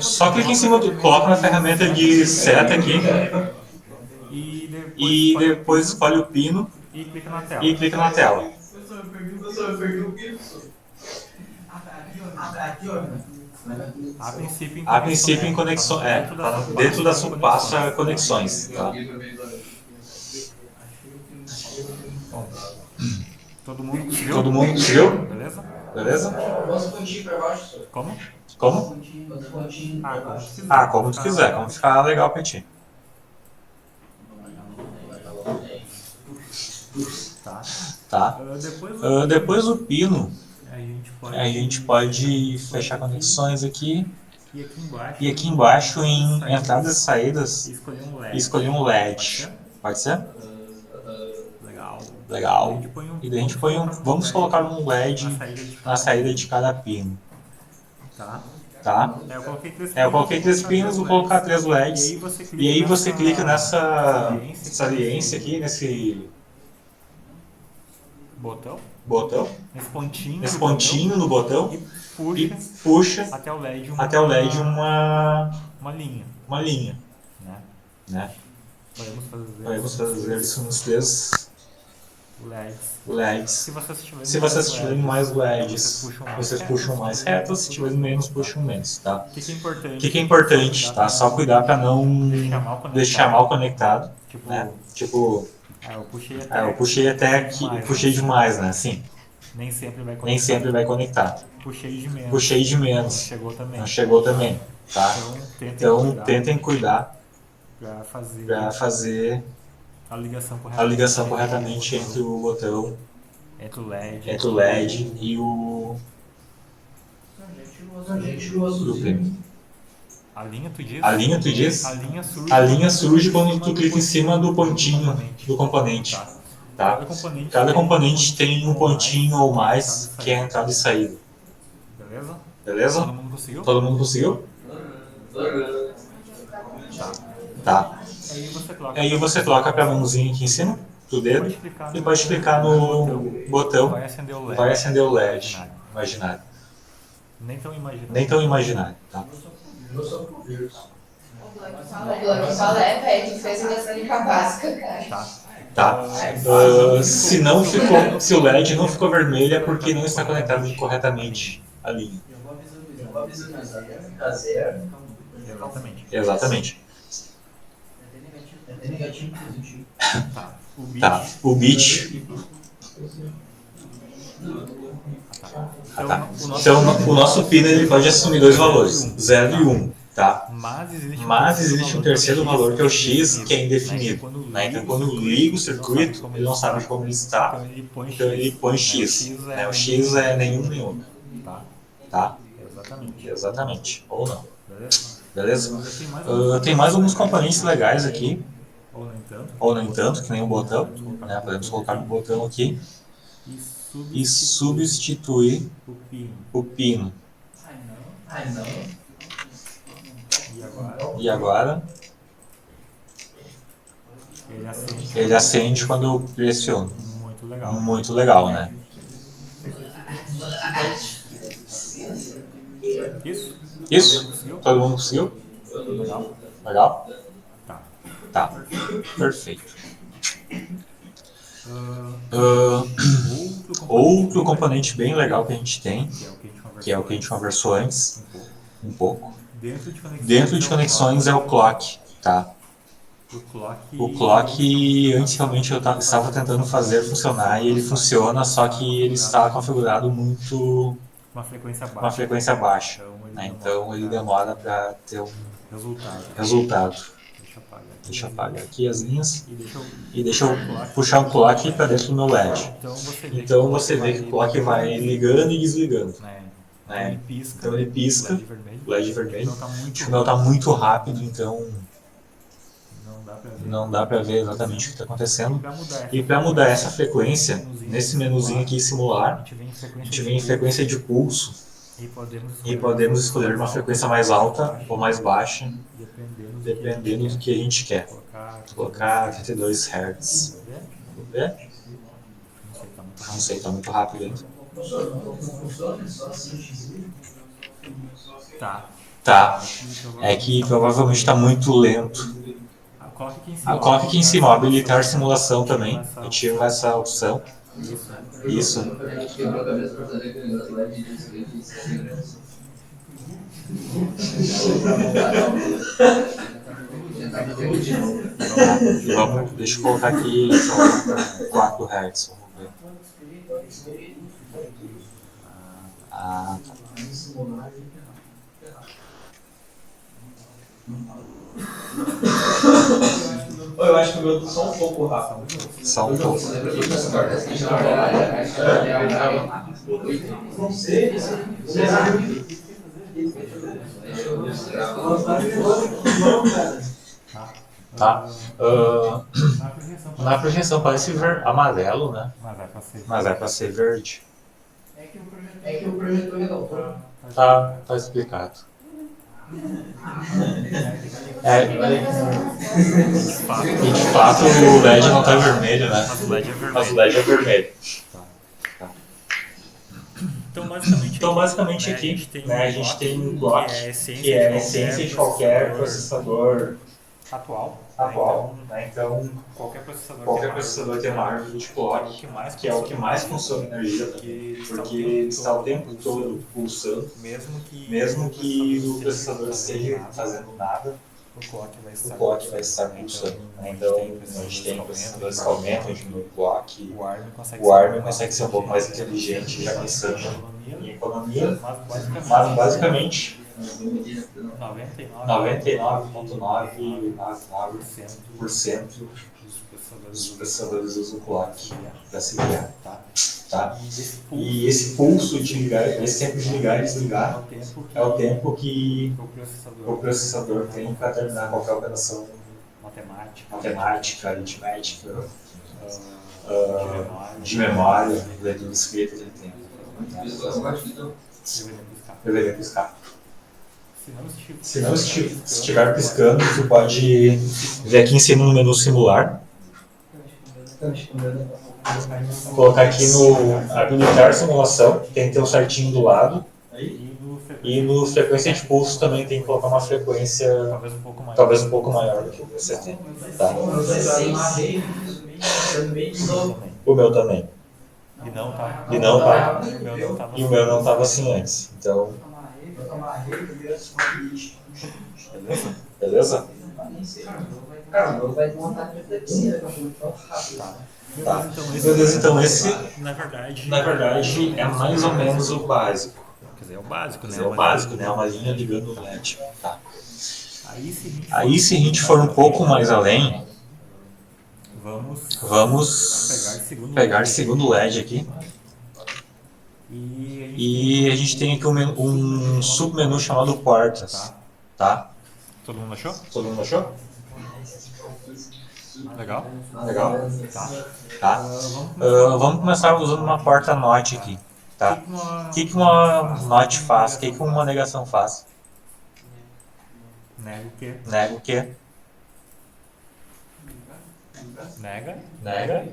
Só clica em cima, coloca na ferramenta de seta aqui e depois escolhe o pino e clica na tela. A princípio em conexão, tá dentro da subpasta conexões, tá? Todo mundo conseguiu? Todo mundo conseguiu? Beleza? Beleza? Posso pontinho pra baixo? Como? Como? Pontinho. Como tu quiser, como ficar legal pra ti. Tá? Depois do pino, a gente pode fechar conexões aqui. E aqui embaixo em entradas e saídas, escolher um LED. Pode ser? Legal. E daí a gente põe vamos colocar um LED na saída de cada pino. Tá? Eu coloquei 3 pinos, vou colocar 3 LEDs. E aí você clica nessa saliência aqui, nesse botão, nesse pontinho no botão e puxa até o LED uma linha. Né? Podemos fazer isso nos 3 LEDs. Se vocês tiverem mais LEDs, vocês puxam mais reto, se tiverem menos, puxam menos, tá? O que é importante, tá? Só cuidar para não deixar mal conectado, né? Tipo, eu puxei até aqui, puxei demais, né? Assim, nem sempre vai conectar. Puxei de menos, não chegou também, tá? Então, tentem cuidar para fazer a ligação corretamente entre o botão, entre o LED e o pino. A linha, tu diz? A linha surge quando tu clica em cima do pontinho do componente. Tá? Cada componente tem um pontinho ou mais que é entrada e saída. Beleza? Todo mundo conseguiu? Tá. Aí você coloca a mãozinha aqui em cima do dedo e pode clicar no botão, vai acender o LED imaginário. Nem tão imaginário, tá? O bloco só leva, aí tu fez eletrônica básica, cara. Tá. Se o LED não ficou vermelho é porque não está conectado corretamente a linha. Exatamente. Tá. O bit. Tá. Então o nosso pino ele pode assumir 2 valores, 0 e 1. Tá? Mas existe um terceiro valor que é o X, que é indefinido. Né? Então quando eu ligo o circuito, ele não sabe como ele está, então ele põe X. Né? O X é nenhum. Tá? Exatamente. Ou não. Beleza? Tem mais alguns componentes legais aqui. Ou no entanto, que nem o botão. Né? Podemos colocar o botão aqui e substituir o pino. E agora ele acende quando eu pressiono. Muito legal, né? Isso? Todo mundo conseguiu? Legal? Tá. Perfeito. Outro componente bem legal que a gente tem, que é o que a gente conversou antes, um pouco. Dentro de conexões é o clock, tá? O clock, antes realmente eu estava tentando fazer funcionar e ele funciona, só que ele está configurado muito uma frequência baixa, né? Então ele demora para ter um resultado. Deixa eu apagar. Deixa eu apagar aqui as linhas. E deixa eu E deixa eu puxar o clock para dentro do meu LED. Então você vê que o clock vai ligando e desligando. né? Né? Pisca, Então ele pisca, LED vermelho. LED vermelho. Então O meu tá muito rápido, então não dá pra ver. não dá para ver exatamente o que está acontecendo. E E para mudar essa frequência, nesse menuzinho aqui simular, a a gente vem em frequência de pulso e e podemos escolher uma frequência mais alta ou mais baixa, dependendo do que a gente quer. Colocar 32 Hz. Vamos ver? Não sei, tá muito rápido ainda. Tá. É que provavelmente está muito lento. Coloca aqui em cima, habilitar simulação também. Ativa essa opção. Isso. Vamos, deixa eu colocar aqui 4 Hz. Vamos ver. Ah, tá. Eu acho que o meu tá só um pouco rápido. Só um pouco. Não sei. Tá. Na projeção parece amarelo, né? Mas é para ser verde. É que o projetor é legal. Tá explicado. É, e de fato o LED não tá vermelho, né? Mas o LED é vermelho. Então basicamente aqui, né, a gente tem um clock, que é a essência de qualquer processador atual, né? Então qualquer processador tem uma árvore de clock, que é o que mais consome energia, porque está o tempo todo pulsando, mesmo que o processador esteja fazendo nada, o clock vai estar pulsando. Né? Então a gente tem processadores que aumentam, diminuem o clock, o ARM consegue ser um pouco mais inteligente, já pensando em economia, mas basicamente 99,99% dos processadores usam o clock para se ligar. Tá? E esse pulso de ligar, esse tempo de ligar e desligar é o tempo que o processador tem para terminar qualquer operação matemática, aritmética, de memória, leitura escrita que ele tem. Deveria piscar. Se não estiver piscando, tu pode ver aqui em cima no menu simular. Colocar aqui no habilitar simulação, tem que ter um certinho do lado. E no frequência de pulso também tem que colocar uma frequência talvez um pouco maior do que você tem. Tá? O meu também. E não tá. E o meu não estava assim antes. Então. Beleza? Cara, o meu vai montar de piscina, Tá. Beleza, então esse, na verdade, é mais ou menos o básico. Quer dizer, é o básico, né? É o básico, né? Uma linha ligando o LED. Tá. Aí se a gente for um pouco mais além, vamos pegar segundo LED aqui. E a gente tem aqui um submenu chamado portas. Tá? Todo mundo achou? Todo mundo achou? Legal? Legal? Tá. Vamos começar usando uma porta NOT aqui. Tá? O que uma NOT faz? O que uma negação faz? Nega o quê? Nega o quê? Nega. Nega.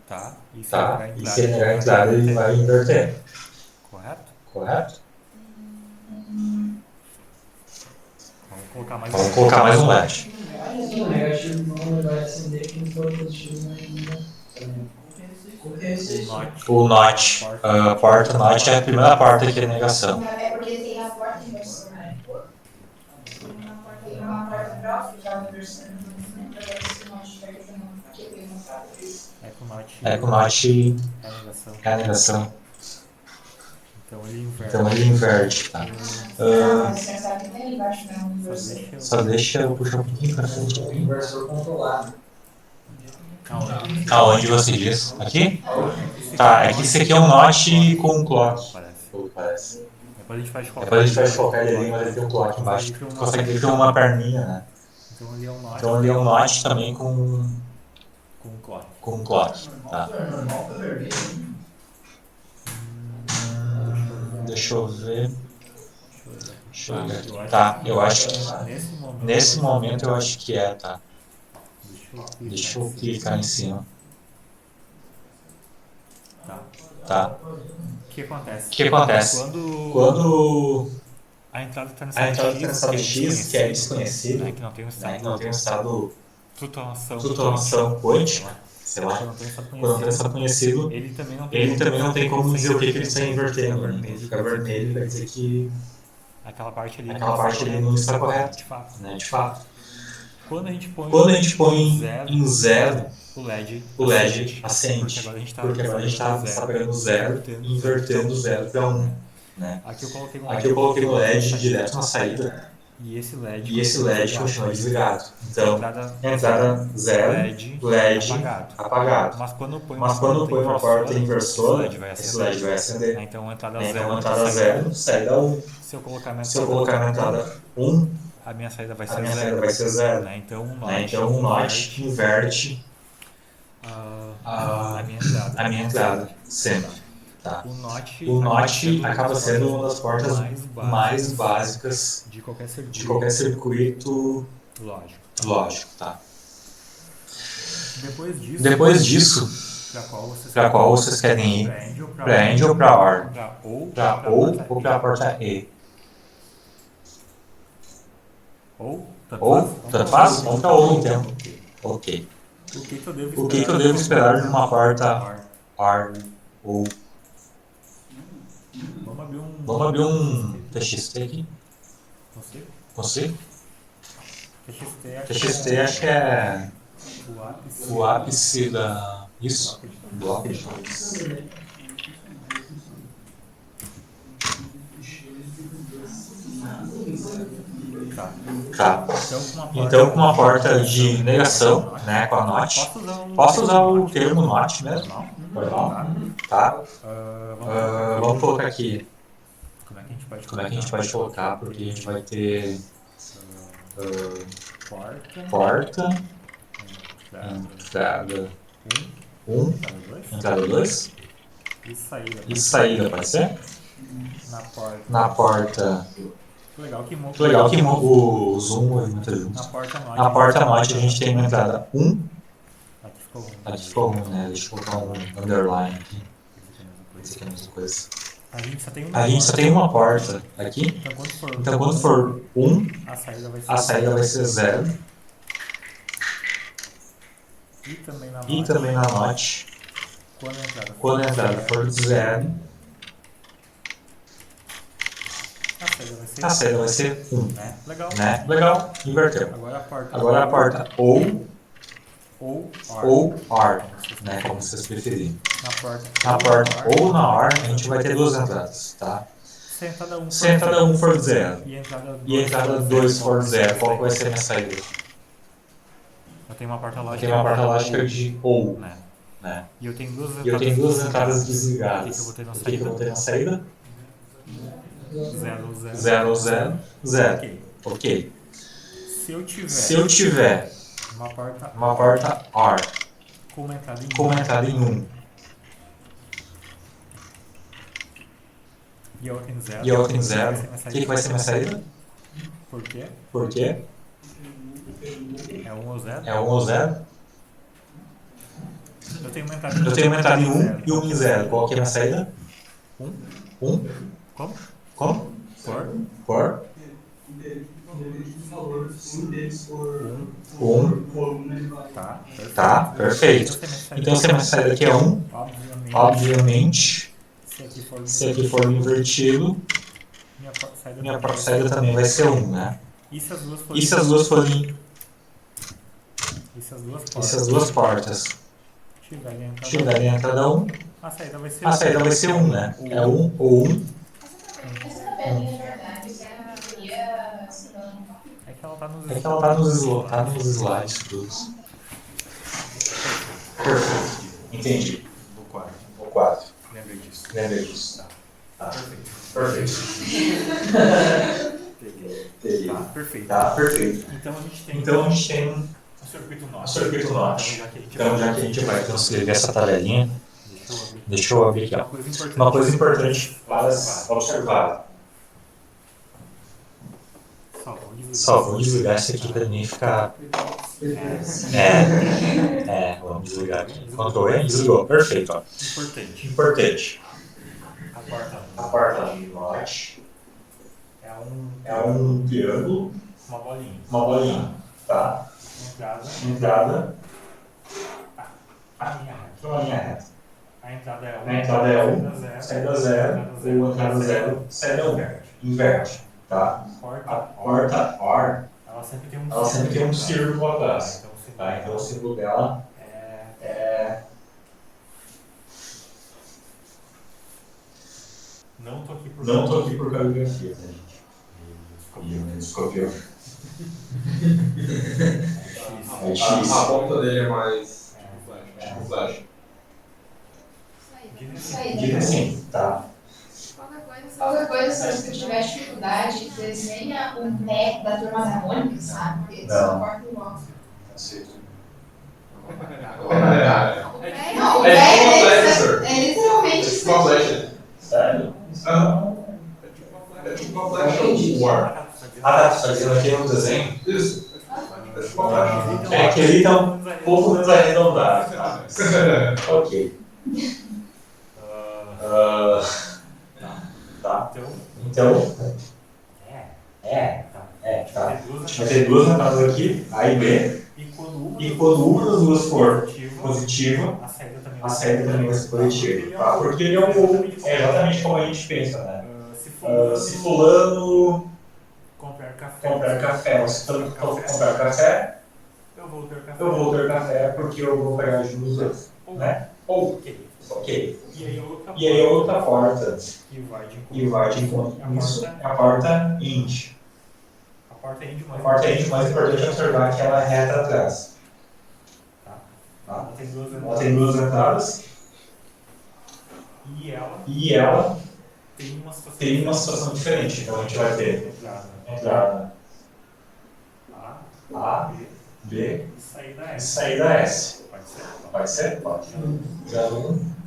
Tá. Tá. E se negar a entrada, ele vai inverter. Correto? Vamos colocar mais um LED. O negativo não vai acender quem for positivo ainda. O NOT, a porta NOT é a primeira porta que é negação. É porque tem a porta inversão, né? Tem uma porta própria que é a inversão. É que o NOT É a negação. Então ele inverte, tá? Mas você sabe que tem ali embaixo mesmo, inversor. Só deixa eu puxar um pouquinho pra frente. Inversor controlado. Aonde você diz? Aqui? Tá, é que esse aqui é um note com um clock. Parece. Depois a gente faz Depois a gente vai colocar ele ali, mas ele tem um clock embaixo. Consegue ver que tem uma perninha, né? Então ali é um note. Então ali é um note também com com um clock. Tá. Deixa eu ver. Aqui. Tá, eu acho que nesse momento eu acho que é, tá? Deixa eu clicar em cima. Tá. O que acontece? O que acontece? Quando A entrada está no a entrada estado está no estado X, que é desconhecido, né, que não tem um né, estado que não tem um estado flutuação quântica, sei lá, quando não tem um estado quando não tem um estado conhecido, ele também não tem como dizer o que ele está invertendo. Né? Quando fica vermelho, vai dizer que aquela parte ali não está correta, de fato. né, de fato. Quando a gente põe em zero, o LED acende, porque agora a gente está pegando zero e invertendo zero para 1. Né? Aqui eu coloquei no LED direto na saída e esse LED continua desligado. Então, entrada zero, LED apagado. Mas quando eu ponho uma porta inversora, esse LED vai acender. Então entrada entrada zero, saída 1. Se eu colocar na entrada 1, a minha saída vai a minha saída vai ser zero. Né? Então um note inverte a minha entrada. Sempre. Tá. O note acaba sendo uma das portas mais básicas de qualquer circuito lógico. Tá. Depois disso, para qual vocês querem ir? Para AND ou para OR? Para OU ou para a porta E? Ou, tanto faz? Vamos para OU então. Ok. O que eu devo esperar de uma porta OR ou Vamos abrir um TXT aqui. Você? TXT acho que é o ápice da... Isso? Bloco de notas. Tá. Então, com uma porta de negação, né, com a NOT. Posso usar o termo NOT mesmo? Tá. Vamos colocar aqui. Como é que a gente pode colocar? Porque a gente vai ter porta, entrada 1, entrada 2 e saída, pode ser? Na porta. Que legal que o zoom movimenta junto. Na porta NOT a gente tem uma entrada 1. Aqui ficou 1, né? Deixa eu colocar um underline aqui. Isso aqui é a mesma coisa. A gente só tem uma porta aqui. Então quando for 1, a saída vai ser 0. E também na NOT, quando a entrada for 0, a saída vai ser 1. Né? Legal, inverteu. Agora a porta ou OR, né, como vocês preferirem. Na porta ou na OR, a gente vai ter duas entradas, tá? Se a entrada 1 for 0 e a entrada 2 for 0, qual que vai ser a minha saída? Eu tenho uma porta lógica, de OU, né? E eu tenho duas entradas desligadas. O que eu vou ter na saída? 0, 0, 0. Ok. Se eu tiver uma porta OR com uma entrada em 1 e a outra em 0, o que vai ser minha saída? Por quê? É 1 ou 0? É 1 ou 0? Eu tenho uma entrada em 1 e uma em 0. Qual que é a minha saída? 1? Como? For? 1. Tá, perfeito. Então se a minha saída aqui é 1, obviamente, se aqui for invertido, minha própria saída também vai ser 1, né? E se as duas forem... E se as duas portas X da linha entrada 1. A saída vai ser A 1. saída vai ser 1, né? É 1 ou 1. Essa tabelinha, na verdade, se ela teoria, se não. É que ela tá nos É que ela tá nos slides todos. Perfeito. Entendi. No quadro. O 4. Lembrei disso. Lembra disso. Tá. Perfeito. Perfeito. Peguei. Tá, perfeito. Tá, perfeito. Então a gente tem Então a gente tem um circuito um norte. circuito norte. Então já que a gente Então, já que a gente vai transcrever essa tabelinha, deixa eu abrir. deixa eu abrir aqui, ó. Uma Uma coisa importante para observar. Só vou desligar isso aqui para mim ficar. Vamos desligar aqui. Ctrl E, desligou. Perfeito, ó. Importante. Importante. A A porta norte é um triângulo, uma bolinha. uma bolinha, tá? Entrada, A linha reta. uma linha reta. A entrada é 1. A entrada é 1, saída 0, ou entrada 0, saída 1. Inverte, tá? A porta OR, Ela sempre tem um círculo atrás. Então, Tá? Então o símbolo dela é. Não tô aqui por Não tô aqui por caligrafia, tá, gente? Descopiou. É X. A ponta dele é mais tipo flash. Diga assim, tá? Qualquer coisa, se você tiver dificuldade, desenha o pé da turma da Mônica, sabe? Porque eles Não. só cortam igual. Aceito. Não, o É pé tipo uma flecha, é senhor. literalmente É isso. tipo uma flecha. Sério? É tipo uma flecha. War. Ah, tá. Você tá dizendo aqui no desenho? Isso. É tipo uma flecha. É que ele tá um pouco menos arredondado, tá? Ok. Tá. Então, tá. Vai ter duas entradas aqui, A e B. E quando uma das duas for positiva, a saída também vai ser positiva. Tá? Porque ele é exatamente como a gente pensa, né? Se fulano comprar café, ou se fulano comprar café, eu vou ter café porque eu vou pegar juros dois, né? Ou, ok. E aí a outra porta que vai de encontro com isso é a porta int. A porta int, mais importante é observar que ela é reta atrás. Tá? Ela tem duas entradas e ela tem uma situação diferente. Então a gente vai ter entrada A, B e saída S. Pode ser? Pode. 0, 1.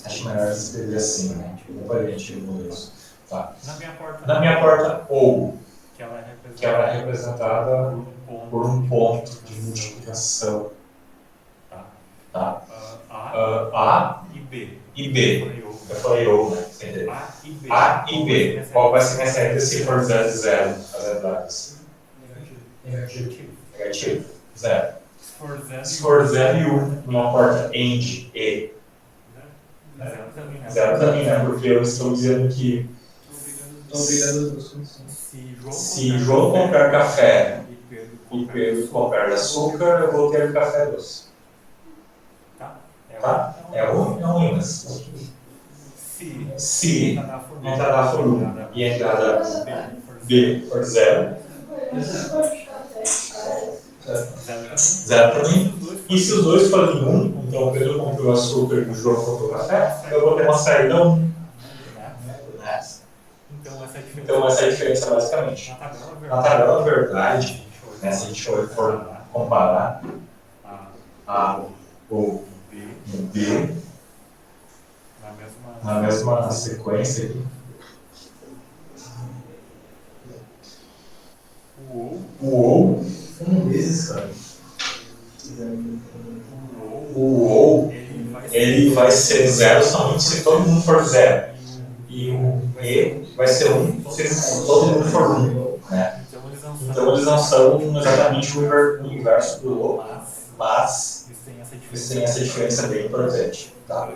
Acho melhor escrever assim, né? Comparente no isso. Tá. Na minha porta, ou, que ela é representada por um ponto de multiplicação. Tá? A e B. Eu falei ou, né? Sem entender. A e B. Qual vai ser minha saída se for 0 e 0 as entradas? Negativo. 0. Se for 0 e 1 numa porta AND E. 0 também, né? Porque eu estou dizendo que se João comprar café e Pedro comprar açúcar, eu vou ter café doce. Tá? É ruim, mas se a entrada for 1 e a entrada B for 0, 0 para mim. E se os dois forem 1, então o Pedro comprou açúcar e o João comprou café, eu vou ter uma saída 1. Então essa é a diferença basicamente. Na tabela verdade, né, se a gente for comparar A ou B na mesma sequência aqui, o ou vezes, cara. O ou ele vai ser 0 somente se todo mundo for 0. E o E vai ser 1 se todo mundo for 1. Né? Então eles não são exatamente o inverso do ou, mas eles têm essa diferença bem importante. Tá?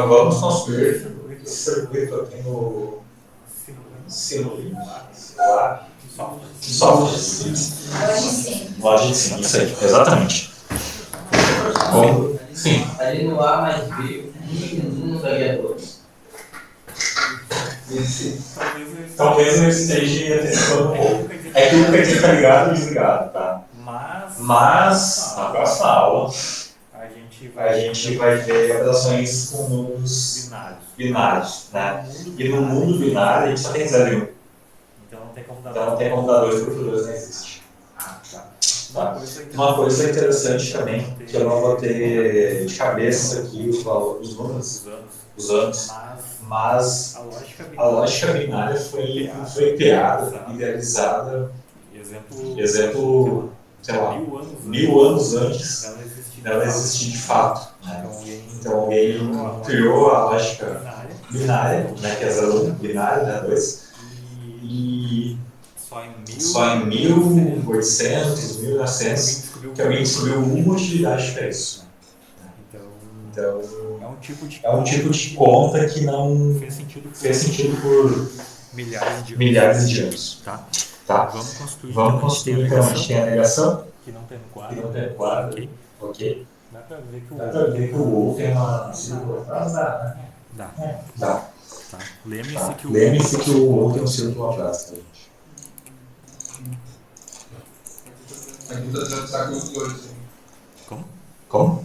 Vamos construir esse circuito aqui no Simulim, lá, Softwares. Loja Loja de cima. de cima, isso aí, exatamente. Bom, sim. Ali no A mais B, não daria 2. Talvez eu esteja antecipando um pouco. É que o PC tá ligado e desligado, tá? Mas, na próxima aula, a gente vai ver operações com números binários, né? E no mundo binário a gente só tem 0 e 1. Então não tem como dar Então não tem como dar 2 por 2, não existe. Tá? Uma coisa interessante também, que eu não vou ter de cabeça aqui os valores, os números, os anos, mas a lógica binária foi criada, idealizada, exemplo, sei lá, 1000 anos antes dela existir de fato. Né? Então alguém criou a lógica binária, né, que é 0, 1, binário, né, 2, e só em 1800, 1900, que alguém descobriu uma utilidade para isso. Então, é um tipo de conta que não fez sentido por milhares de anos. Tá? Vamos construir então, a gente tem a negação, que não tem que não tem quadro, ok? Dá pra ver que Dá pra ver que o ou tem uma círculo atrás, dá, né? Dá. Tá. Lembre-se que o Lembre-se que o ou tem um círculo atrás, tá, gente? Aqui tá dizendo que tá com os dois. Como?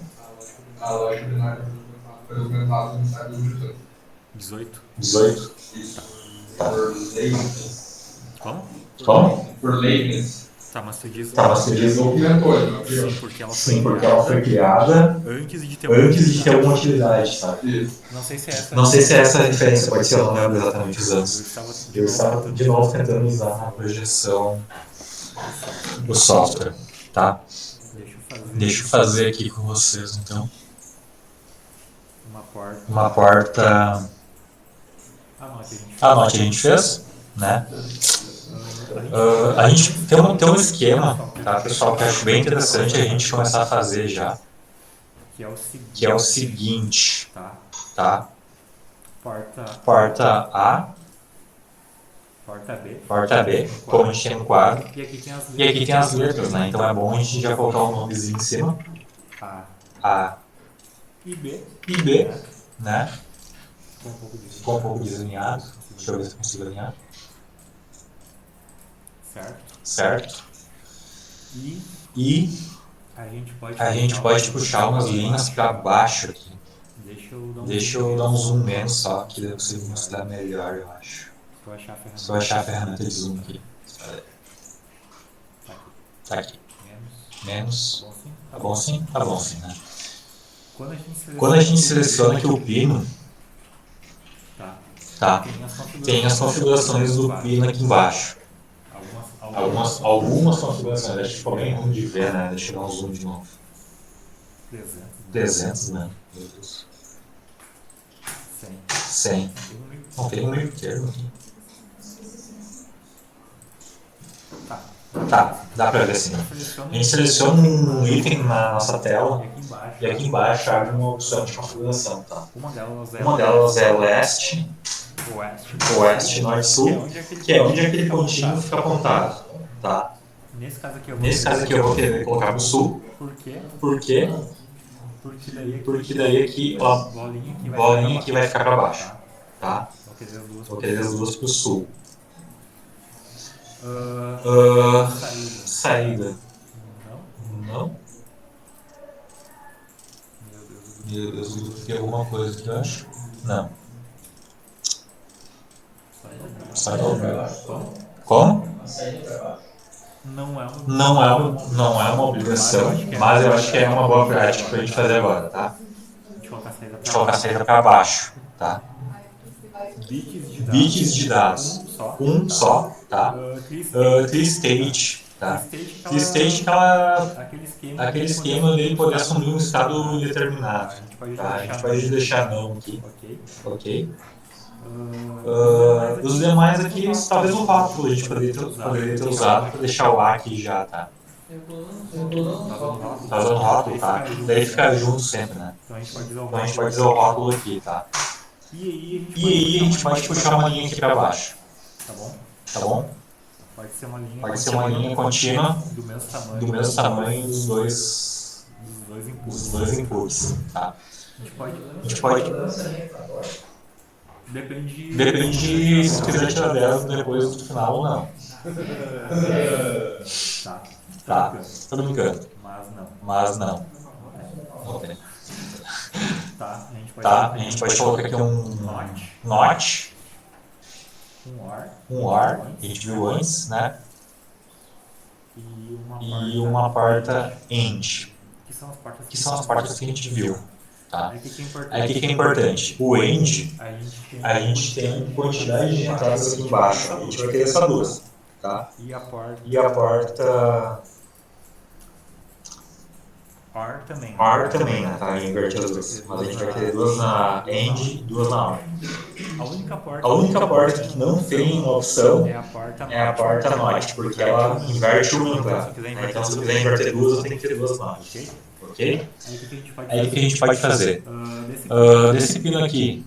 A lógica binária. Foi documentado no site do 18. 18. Isso. Tá. Por Leibniz. Como? Por Leibniz. Tá, mas tu diz Tá, mas você diz Documentou, ele não sim, criou. porque ela sim, porque ela foi criada antes de ter antes de ter alguma utilidade, sabe? Isso. Não sei se é essa. Não sei se é essa a referência, pode ser, eu não lembro exatamente os Eu anos. estava Eu estava de novo tentando usar a projeção do software, tá? Deixa eu fazer aqui com vocês, então. Uma porta. A gente fez, né? A gente tem um esquema, tá, pessoal, que eu acho bem interessante a gente começar a fazer já, que é o seguinte, tá? Porta A, porta B, como a gente tem no quadro, e aqui tem as letras, né? Então é bom a gente já colocar um nomezinho em cima, A e B, né? Ficou um pouco desalinhado, deixa eu ver se eu consigo alinhar. Certo? E a gente pode puxar umas linhas para baixo aqui. Deixa eu dar um zoom menos só, que daí eu consigo mostrar melhor, eu acho. Se eu achar a ferramenta de zoom aqui. Tá aqui. Menos. Tá bom sim? Tá bom sim, né? Quando a gente seleciona aqui o pino, tá? Tem as configurações do pino aqui embaixo. Algumas configurações, acho que ficou bem ruim de ver, né? Deixa eu dar um zoom de novo. 300, né? Meu Deus. 100. Não, tem um meio termo aqui. Tá, dá pra ver assim. A gente seleciona um item na nossa tela e aqui embaixo abre uma opção de configuração, tá? Uma delas é leste, norte, sul, que é onde aquele pontinho fica apontado, tá? Nesse caso aqui eu vou querer colocar pro sul. Por quê? Porque daí aqui, ó, bolinha aqui vai ficar para baixo, tá? Vou querer as duas pro sul. Saída. Não? Meu Deus, eu tem alguma coisa aqui, eu acho? Não. Saiu. Como? Não é uma obrigação, mas eu acho que é uma boa prática pra gente fazer agora, tá? De colocar a saída para baixo, tá? Bits de dados, um só, tá? Tri-state, tá? Tri-state é aquele esquema dele poder assumir um estado indeterminado, tá? A gente pode deixar não aqui, ok? Os demais aqui, talvez o rótulo a gente poderia ter usado para deixar o A aqui já, tá? Tá usando o rótulo, tá? Daí fica junto sempre, né? Então a gente pode usar o rótulo aqui, tá? E aí a gente pode puxar uma linha aqui para baixo, tá bom? Pode ser uma linha contínua do mesmo tamanho dos dois inputs. Tá? A gente pode. Depende se quiser tirar 10 depois do final ou não. Tá, tô brincando. Mas não. Ok. Tá, a gente pode colocar aqui um not, um or, que a gente viu antes, né? E uma porta end, que são as portas que a gente viu. Tá? Aí o que é importante? O end, a gente tem quantidade de entradas aqui embaixo. A gente vai querer só duas. Tá? E a porta OR também, né? Tá? Inverter as duas. Mas a gente vai querer duas na end e duas na OR. A única porta que não tem uma opção é a porta NOT, porque ela inverte uma entrada. Né? Então, se eu quiser inverter duas, eu tenho que ter duas NOT. Ok? Aí o que a gente pode fazer? Desse pino aqui,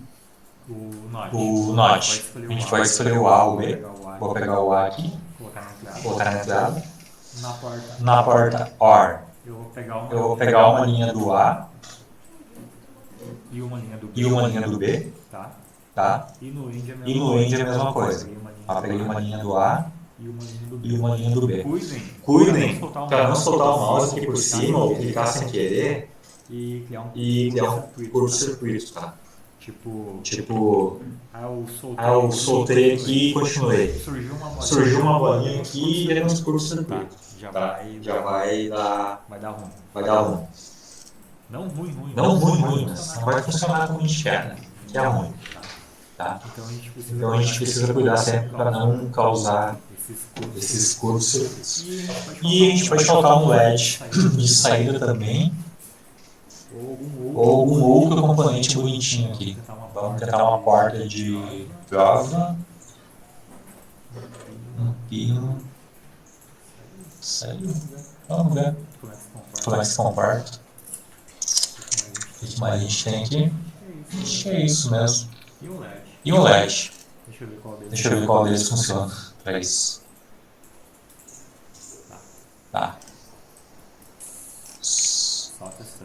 o NOT, a gente vai escolher o A ou o B. Vou pegar o A aqui, colocar na entrada. Na porta OR, eu vou pegar uma linha do A e uma linha do B. Tá? E no end é a mesma coisa. Eu peguei uma linha do A e uma linha do B. Cuidem para não soltar o mouse aqui por cima ou clicar sem querer e criar um curto-circuito, tá? Tipo, eu soltei aqui e continuei. Surgiu uma bolinha aqui e ele é um curto-circuito. Tá? Já vai dar ruim. Não ruim, mas não vai funcionar como a gente quer, né? Que é ruim. Tá? Então a gente precisa cuidar sempre para não causar esses curtos-circuitos. E a gente pode colocar um LED de saída também, ou algum outro componente bonitinho aqui. Vamos tentar uma porta de prova, um pino, saiu. Vamos ver como é que se comporta. O que mais a gente tem aqui? Acho que é isso mesmo. E um LED. Deixa eu ver qual deles funciona para isso. Tá.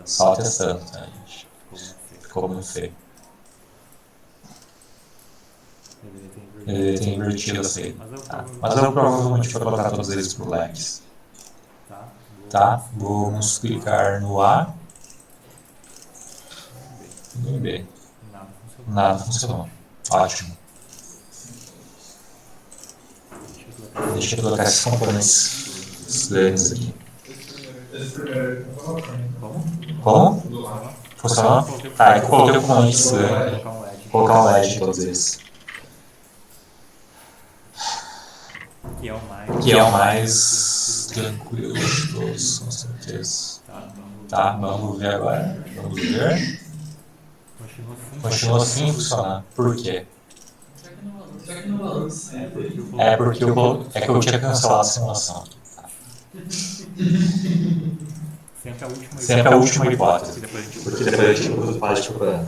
Só testando, tá, gente? Ficou muito feio. Ele tem invertido assim. Tá. Mas eu provavelmente vou colocar todos eles por LEDs. Tá? Vamos clicar no A e no B. Nada funcionou. Ótimo. Deixa eu colocar esses componentes grandes aqui. Como? Funcionou? Tá, eu coloquei o componente grande. Vou colocar um LED em todos eles. Que é o mais tranquilo de todos, com certeza. Tá, vamos ver agora. Vamos ver. Continua assim funcionar. Por quê? É porque eu tinha cancelado a simulação. Sempre a última hipótese. Porque depois a gente pode procurando.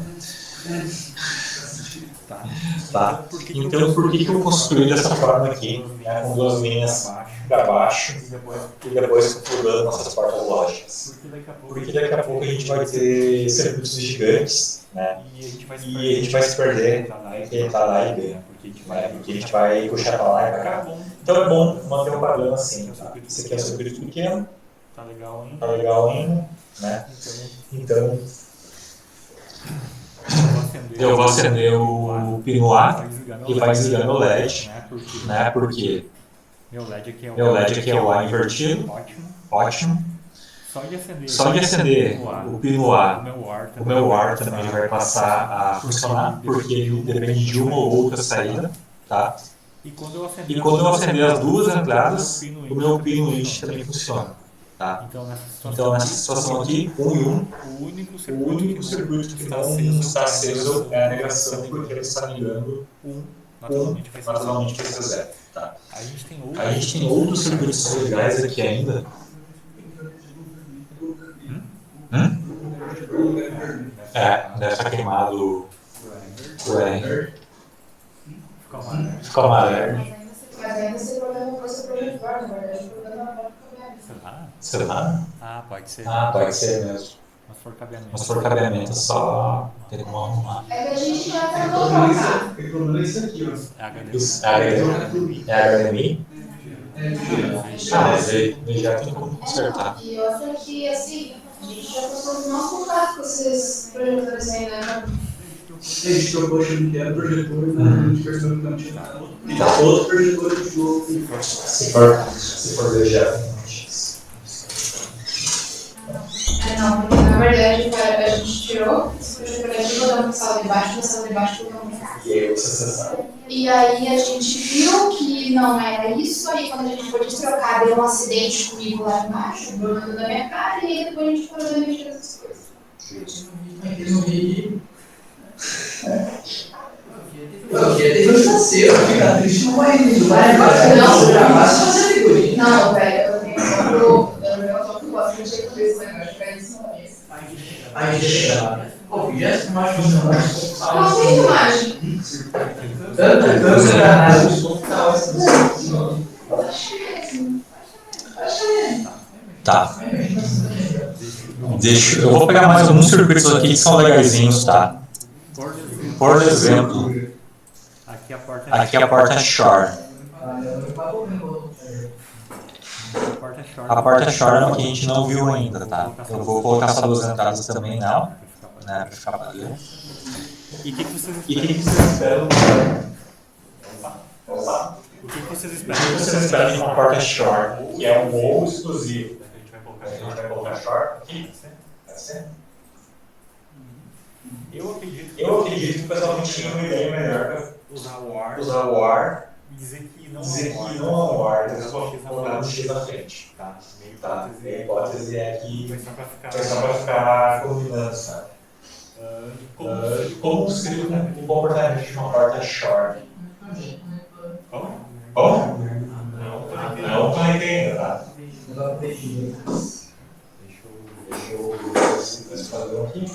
Tá? Então por que eu construí dessa forma aqui, né, com duas linhas para baixo e depois configurando nossas portas lógicas? Porque daqui a pouco a gente vai ter circuitos gigantes, né, e a gente vai se perder entre entrar A e B, né, porque a gente vai puxar para lá e para cá. Então é bom manter um padrão assim. Tá? Esse aqui é um circuito pequeno, tá legal ainda, né? Então eu vou acender o pino A e vai desligar meu LED, né? Porque meu LED aqui é o A invertido, ótimo. Só de acender o pino A, o meu OR também já vai passar a funcionar, porque ele depende de uma ou outra saída, tá? E quando eu acender as duas entradas, o meu pino INT também funciona. Tá? Então nessa situação aqui, 1 e 1, o único circuito que não está aceso é a negação, porque ele está ligando 1, naturalmente vai ser 0. Tá? A gente tem outros circuitos legais aqui ainda. Deve estar queimado o Ficou amarelo. Mas ainda esse problema foi ser projetor, na verdade, o problema era o cabeamento. Será? Ah, pode ser. Pode ser mesmo. Mas se for cabeamento. Mas se for cabeamento, é só ter como arrumar. É que a gente já tentou trocar. O problema é isso aqui, ó. É HDMI. É HDMI? Mas aí já tem como consertar. E outra que, assim, a gente já passou o nosso contato com esses projetores aí, né? A gente trocou achando que era projetor, mas a gente percebeu que não tinha nada. E tá outro projetor de jogo. Se for ver já. Não, porque na verdade a gente tirou esse projetor aqui, botamos na sala de baixo, na sala de baixo colocamos pra cá. E aí você sabe. E aí a gente viu que não era isso, aí quando a gente foi destrocar, deu um acidente comigo lá embaixo, o Bruno da minha cara, e aí depois a gente parou de mexer nessas coisas. Aqui no Rio. Eu queria ter financeiro, ficar triste não vai Não, gravar, só fazer figurinha. não, velho, eu tenho outro gosto de mexer com isso, né? Eu acho que é isso mesmo. Aí deixa lá. Pô, já se mais funcionário. Não tem imagem. Tanto granada, os tal, Tá. Eu vou pegar mais alguns circuitos aqui que são legaisinhos, tá? Por exemplo, aqui a porta Shore. A porta Shore é uma que a gente não viu ainda, tá? Eu vou colocar só 2 entradas também nela, né? Pra ficar padrão. E o que vocês E o que vocês esperam? O que vocês O esperam? que vocês esperam de uma porta Shore, que é um voo exclusivo? A gente vai colocar Shore aqui? Pode ser? Eu acredito Eu acredito que o pessoal tinha uma ideia melhor para usar o ar usar o ar e dizer que e não dizer é o ar. que não é o ar, eles vão colocar no X na frente. Tá, meio Tá? A hipótese é que Foi só pra ficar... foi só para ficar combinando, sabe? Como seria o comportamento de uma porta Shore? Como? Como? Não, Não conectei ainda, tá? Deixa eu... Deixa eu ver se esse padrão aqui.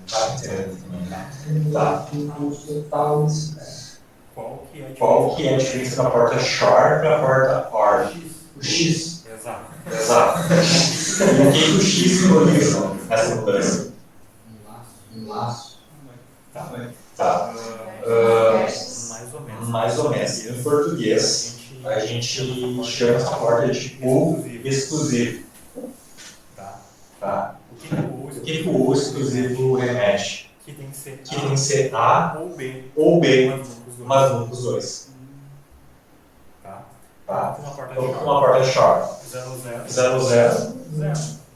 Tá entendendo também, tá? Qual que é a diferença da porta Shore para a porta OR? O X. Exato. Exato. E o que o X simboliza nessa mudança? Um laço. Tá. Mais ou menos. Em português, a gente chama essa porta de pool exclusivo. Tá? O que o exclusivo remete? Que tem Que ser A ou B. ou B, mas nunca os dois. Tá? Tá? Uma porta Então, uma porta Shore. 00. 00.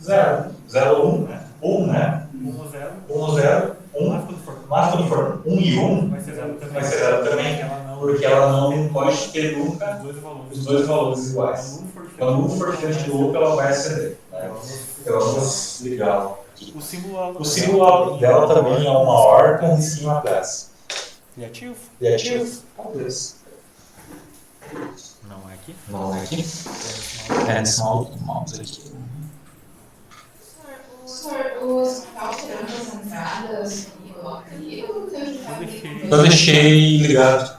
0. 01, né? 1, né? 1, 0, 1. Mas quando for 1 e 1, Vai ser 0 também. vai ser 0 também, porque ela não pode ter nunca Os dois valores. os dois valores iguais. Quando um for diferente do outro, ela vai acender. Né? Então vamos ligar aqui. O símbolo dela também é uma OR com risquinho atrás. Criativo? Criativo? Talvez. Não é aqui? Não é aqui? É nesse mouse aqui. Os alterando as entradas e coloca ali, eu não tenho de fato. Eu deixei ligado.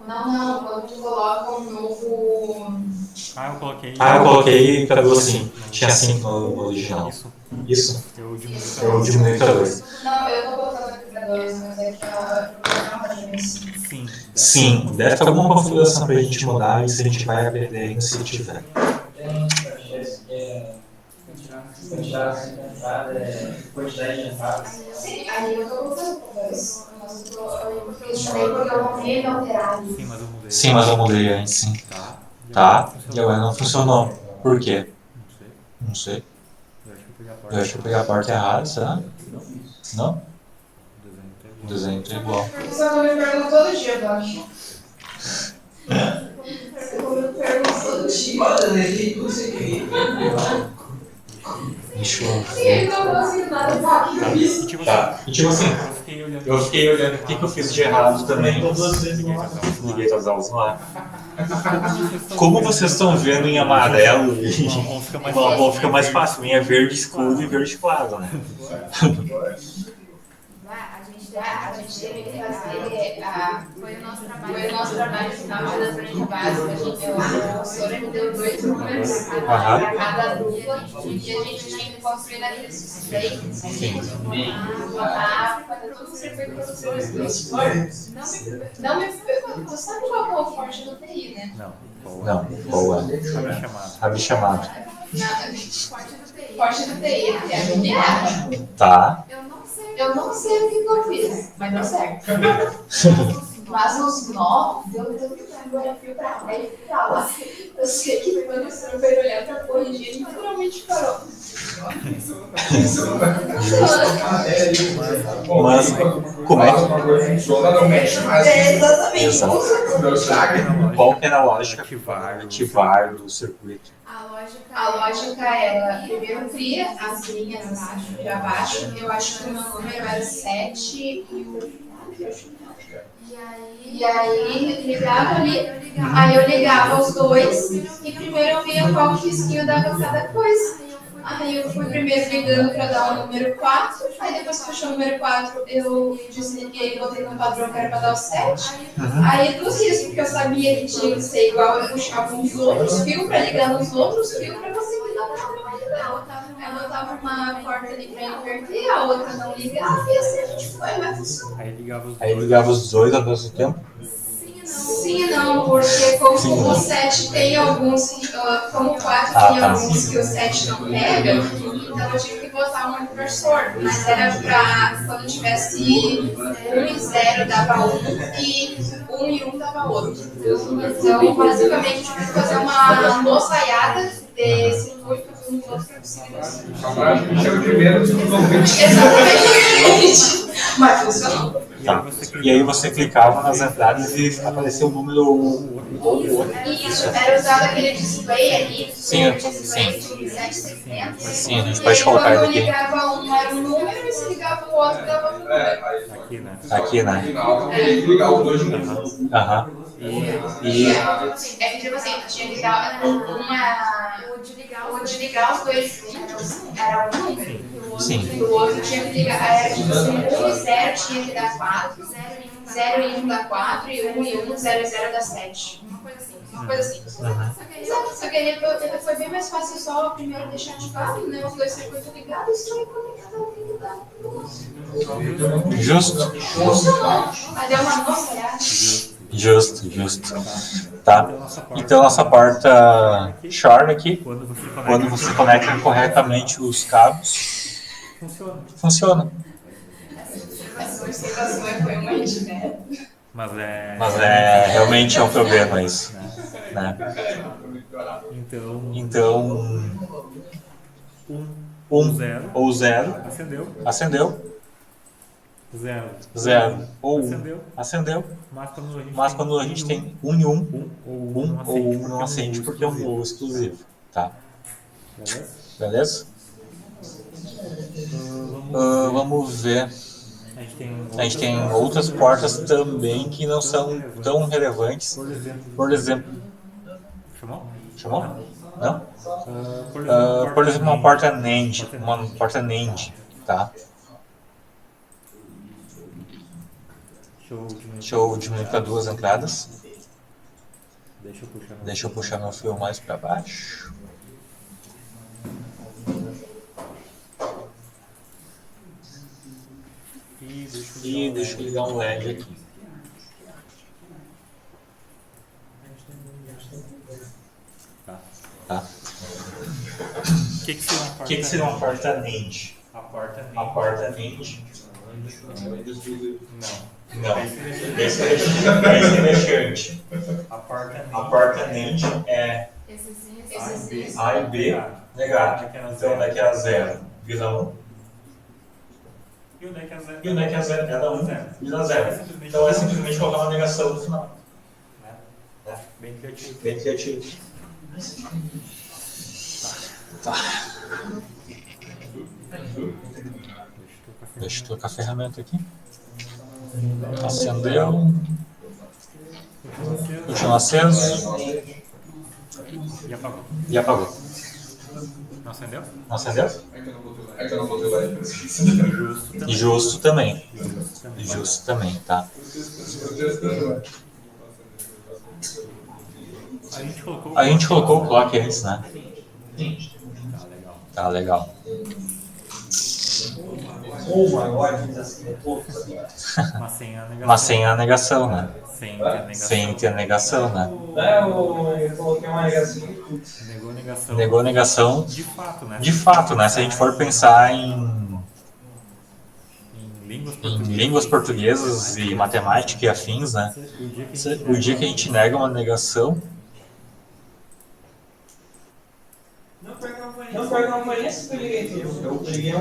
Não, quando tu coloca um novo. Eu coloquei. Eu coloquei para ver assim. Tinha 5 no original. Isso? Eu diminui para 2. Não, eu tô colocando aqui pra 2, mas é que a programação tá de Sim. Sim, deve ter alguma configuração para a gente mudar e se a gente vai aprender ainda se tiver. Quantidade de entradas. Sim, aí eu tô colocando pra 2. Mas eu questionei porque eu não vi ele alterado. Sim, mas eu mudei. Sim, mas eu mudei antes, sim. Tá. Tá? E agora não funcionou. Por quê? Não sei. Não sei. Eu acho que eu peguei a porta. Eu acho que eu peguei a porta errada, será? Não? O O desenho tá igual. Você não me pergunta todo dia, Doc. Você me pergunta todo dia. Olha, eu deixei tudo sem querer. Deixa eu Sim, ele não conseguiu nada, Doc. E tipo Tá. E tipo assim, eu fiquei olhando o que eu fiz de errado também. Liguei todas as luzes no ar. Como vocês estão vendo em amarelo, marrom fica mais fácil. Minha é verde escuro e verde claro, né? A gente teve que fazer, foi o nosso trabalho final de anatomia básica. A professora me deu 2 números para cada dupla e a gente tinha que construir naqueles suspeitos. Botar, fazer todo o circuito para você ver. Não me pergunta, você sabe qual é o forte do TI, né? Não, qual é? Abichamado. Forte do TI, que é a minha. Tá. Eu não sei o que eu fiz, mas deu certo. Mas os nó, deu agora fio pra lá e fio pra lá. Eu sei que quando o professor foi olhar pra corrigir, ele naturalmente parou. Mas como é que funciona, não mexe mais. Exatamente. Qual que era a lógica? Ativar o circuito. A lógica era, primeiro cria as linhas abaixo, de abaixo. Eu acho que o meu número era 7 e aí ligava ali, aí eu ligava os dois e primeiro eu via qual risquinho dava cada coisa. Aí eu fui primeiro ligando para dar o número 4, aí depois que fechou o número 4 eu desliguei e botei no padrão que era para dar o 7. Aí dos riscos, porque eu sabia que tinha que ser igual, eu puxava uns outros fios para ligar nos outros fios para você ligar na outra ligar. Aí eu botava uma porta ali para inverter, a outra não ligava e assim a gente foi, vai funcionar. Aí ligava os dois ao mesmo tempo? Sim e não, porque como o 7 tem alguns, como o 4 tem alguns que o 7 não pega, então eu tive que botar um inversor, mas era pra quando tivesse 1 e 0 dava 1 e 1 e 1 dava outro. Então basicamente eu tive que fazer uma moçaiada de circuito com os outros possíveis. Chega primeiro, Exatamente. Mas funcionou. Tá. E aí você clicava nas entradas e apareceu o número 1 ou o outro. Isso, era usado aquele display ali, Sim, display sim. de 770. Sim, a gente pode colocar ele Quando aqui. ligava um era um número e se ligava o outro dava outro número. Aqui, né? ligar os dois juntos. Aham. E É que tipo assim, tinha que dar o de ligar os dois juntos era um número. sim. E o outro tinha que ligar, era tipo assim, 1 e 0 tinha que dar 4, 0 e 1 dá 4 e 1 e 1, 0 e 0 dá 7. Uma coisa assim. Exato, só que aí foi bem mais fácil só primeiro deixar ativado, né, os dois circuitos ligados e só ir conectando o que dá. Justo. Funcionou. Aí deu uma nossa olhada. Justo. Tá. Então nossa porta short aqui, quando você conecta corretamente os cabos, funciona. Essa observação foi uma indireta. Mas Realmente é um problema isso. Né? Então, 1 ou 0 acendeu. 0 ou 1 acendeu. Mas quando a gente tem 1 e 1 ou 1 não acende porque é um ovo exclusivo. Tá? Beleza? Vamos ver. A gente tem outras portas também que não são tão relevantes. Por exemplo. Chamou? Não? Por exemplo, uma porta NAND. Tá? Deixa eu diminuir para 2 entradas. Deixa eu puxar meu fio mais para baixo. E deixa eu ligar um LED aqui. Tá. O que seria uma porta NAND? A porta NAND. Não. Esse é investante. A porta NAND é A e B negado. Então daqui a 0 vira 1. E o deck é 0, cada 1 vira 0. Então é simplesmente colocar uma negação no final. Bem criativo. Tá. Deixa eu trocar a ferramenta aqui. Acendeu. Continua aceso. E apagou. E apagou. Não acendeu? Não acendeu? É que eu não botei o LED. E justo também. E justo também, tá? A gente colocou A gente colocou o clock antes, né? Tá legal. Tá legal. Oh my god, assim, é pouco. Mas sem a negação. Mas sem a negação, né? Sem ter a negação. Sem ter a negação, né? Eu coloquei uma negação. Negou a negação. Negou a negação. De fato, né? De fato, né? Se a gente for pensar em Em línguas portuguesas e matemática e afins, né? O dia que a gente nega uma negação, Não, porque não foi nesse que eu liguei tudo. Eu liguei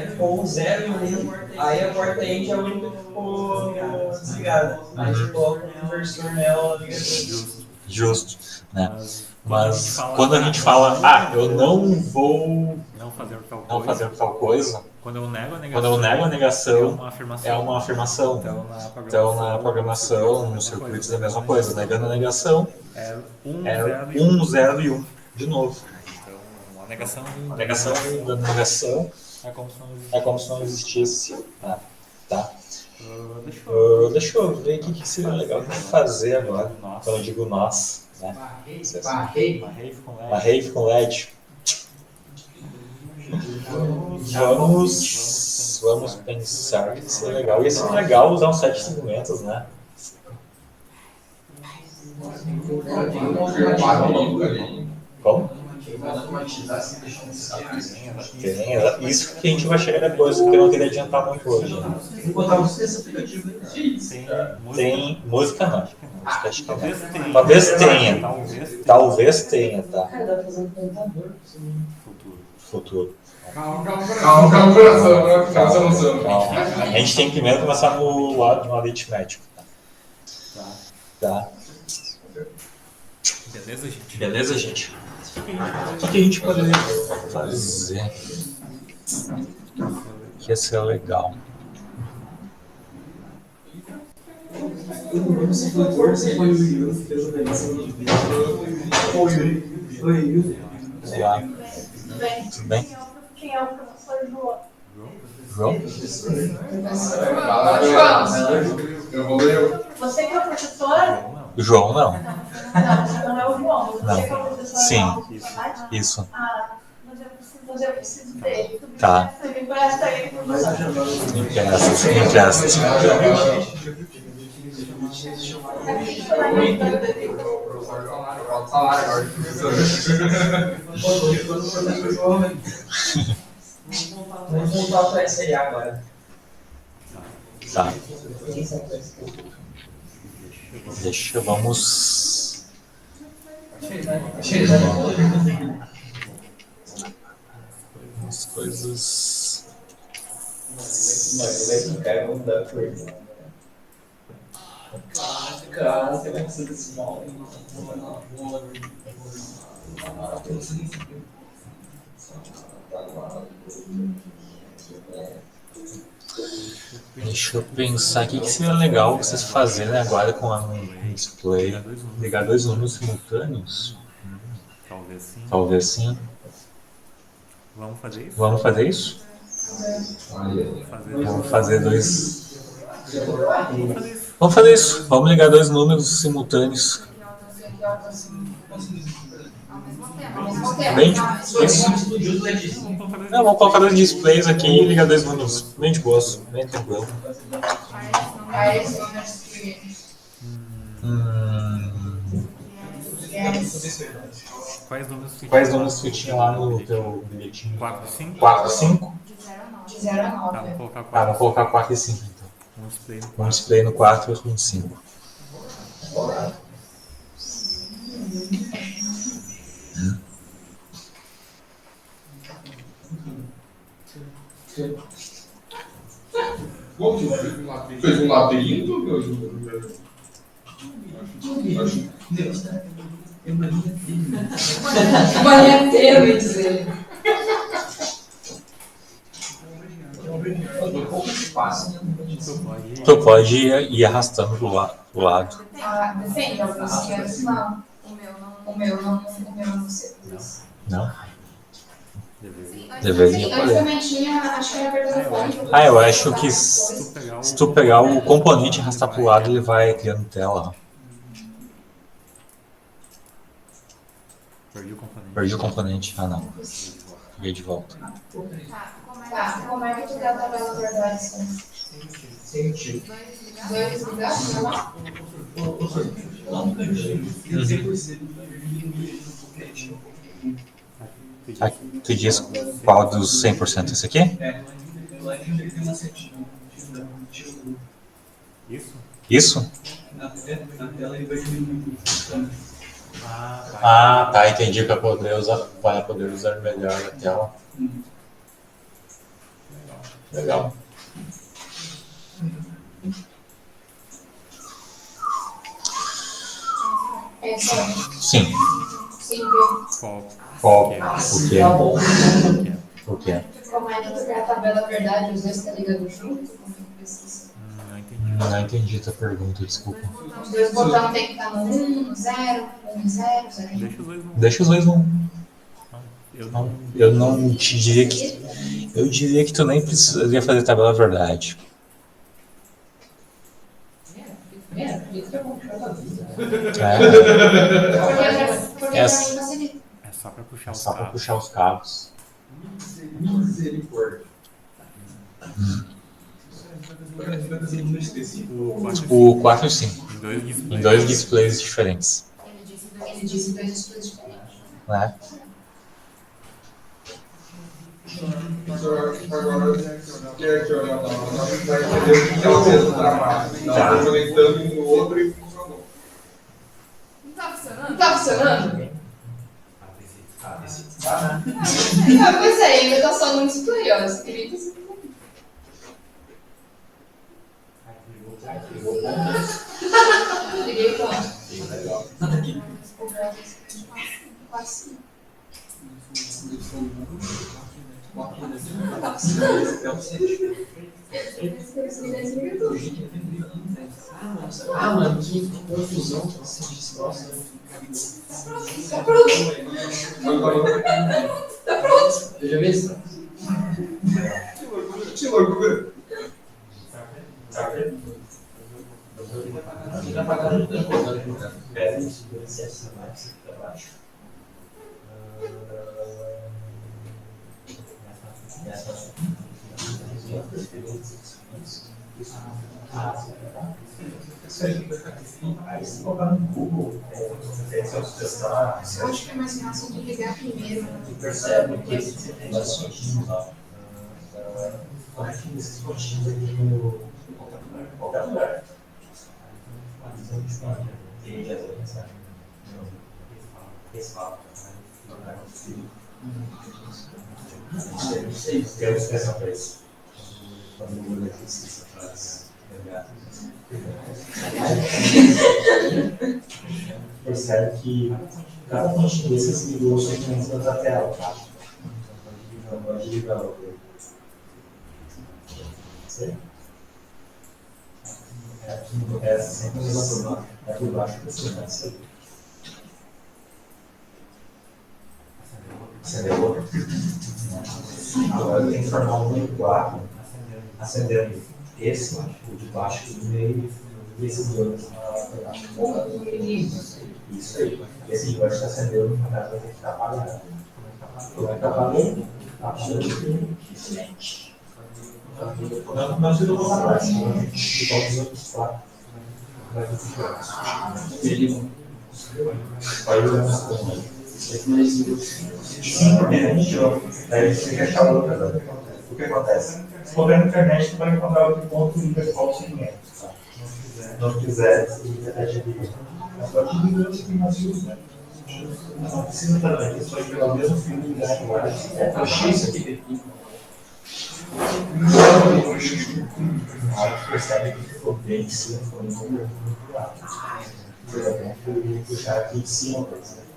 ficou um 0 e um 1. Aí a porta end é a única que ficou desligada. Aí você coloca um inversor nela, liga tudo. justo, né? Mas quando a gente fala, eu não vou não fazer tal não coisa. fazer tal coisa, Quando eu nego a negação, quando eu nego a negação, é é uma afirmação. Então, Então, na programação, nos circuitos, é a mesma coisa. Negando a negação, é é 1, 0 e 1. De novo. Então, a negação A negação da negação é como se não existisse. é como se não existisse. Tá? Deixa eu... Deixa eu ver o que seria legal de fazer agora. Quando eu digo nós, né? Uma rave com LED. Vamos pensar que seria legal. Ia ser legal usar uns 7 segmentos, né? Como? Tem, isso que a gente vai chegar depois, porque eu não queria adiantar muito hoje. Né? Tem música não. Música acho que não. Talvez tenha. Talvez tenha, tá? Cara, dá pra fazer um contador. Futuro. Calma, coração, né? Calma. A gente tem que primeiro começar no lado no aritmético. Tá? Beleza, gente? Beleza, gente? O que a gente poderia fazer? Que ia ser legal. Eu não lembro se foi o Corpo, se foi o Yuri que fez a versão de vídeo. Foi o Yuri. Foi o Yuri. Olá. Tudo bem? Tudo bem? Quem é o professor João? João? Eu vou ler. Você que é o professor? João não. Não, você não é o João. Você Não. que é o professor Sim. de matemática? Isso. Ah, mas eu preciso dele. Tá. Você me empresta ele por você. Empresta. Vamos voltar pra essa aí agora. Tá. Vamos. As coisas. Cara, você vai precisar desse mal. Deixa eu pensar o que seria legal vocês fazerem agora com um display. Ligar 2 números simultâneos? Talvez sim. Talvez sim. Vamos fazer isso? Vamos fazer isso? Vamos fazer 2. Vamos fazer isso. Vamos ligar 2 números simultâneos. Bem, isso. Não, vamos colocar 2 displays aqui e ligar 2 números. Bem de boa, bem tranquilo. Quais números que tinha lá no teu bilhetinho? 4, 5? 4 e 5? De 0 a 9. Tá, vamos colocar 4. Tá, vamos colocar 4 e 5 então. Um display no Um display no 4 e outro no 5. Fez um labirinto? Uma linha inteira, eu ia dizer. tem pouco espaço. Tu pode ir arrastando pro lado. Ah, depende, alguns esquerdos não. O meu não sei. Não? Deveria. Deveria Sim, poder. antigamente tinha, acho que era apertando ponto. Ah, eu acho que se tu pegar o componente e arrastar pro lado, ele vai criando tela. Perdi o componente. Ah, não. Peguei de volta. Tá, como é que tu dá a tabela verdade? Sem tiro. Dois desligados, normal? Ah, tu diz qual dos 100% esse aqui? Isso? Isso? Na tela ele vai diminuir. Ah, tá. Entendi que vai poder usar melhor a tela. Legal. É só. Sim. Sim, viu? Qual? O quê? Tá bom. O quê? Como é que tu quer a tabela verdade, os dois tá ligando junto? Como é que precisa? Não entendi. Não entendi a tua pergunta, desculpa. Os dois botões tem que estar no 1, no 0, 1, 0, 0. Deixa os dois no. Deixa os dois no. Eu não. Eu não te diria que. Eu diria que tu nem precisaria fazer tabela verdade. Porque É. pra mim facilita. É só pra puxar É os só pra cabos. puxar os cabos. Misericórdia. O 4 sim. Em dois displays. Em dois displays diferentes. Ele disse dois displays diferentes. Né? Agora, quer que olhar lá, vai entender o que ela fez no trabalho. Ela foi conectando um no outro e funcionou. Não tá funcionando? Ah, pois é, ainda tá só no display, ó. Você queria que você... Liguei o ponto. Quase. Ah, mano, que confusão que você destroça. Tá pronto. Tá pronto. Deixa eu ver isso. Que loucura. Se colocar no Google, testar, Eu acho que é mais fácil de ligar primeiro. percebe que tem vários pontinhos lá. Como é que esses pontinhos aqui no qualquer lugar? Não sei, tem uma expressão para isso. Quando o Google exercício faz. Percebe que cada pontinho desses ligou os segmentos da tela, tá? Então pode ligar o certo? É sempre a mesma turma. É por baixo da segurança. Acendeu. Agora tem que formar um único quadro, acendendo esse, o de baixo e do meio, e esses dois. Isso aí. Esse de baixo está acendendo, na casa vai ter que estar apagado. Como é que está apagando? Está apagando. Não se deu uma parte, igual os outros quatro. Vai ter que ele vai olhar nas câmeras. Sim, porque a gente tirou. Daí você quer achar outra. O que acontece? Se for na internet, tu vai encontrar outro ponto e pessoal segmento. Não quiser, você internet aqui. A partir de outros que nós usamos. Não precisa também, só pegar o mesmo fio e ligar agora. Eu achei isso aqui. Percebe que ficou bem em cima, ficou muito alto. Por exemplo, eu vou puxar aqui em cima, por exemplo.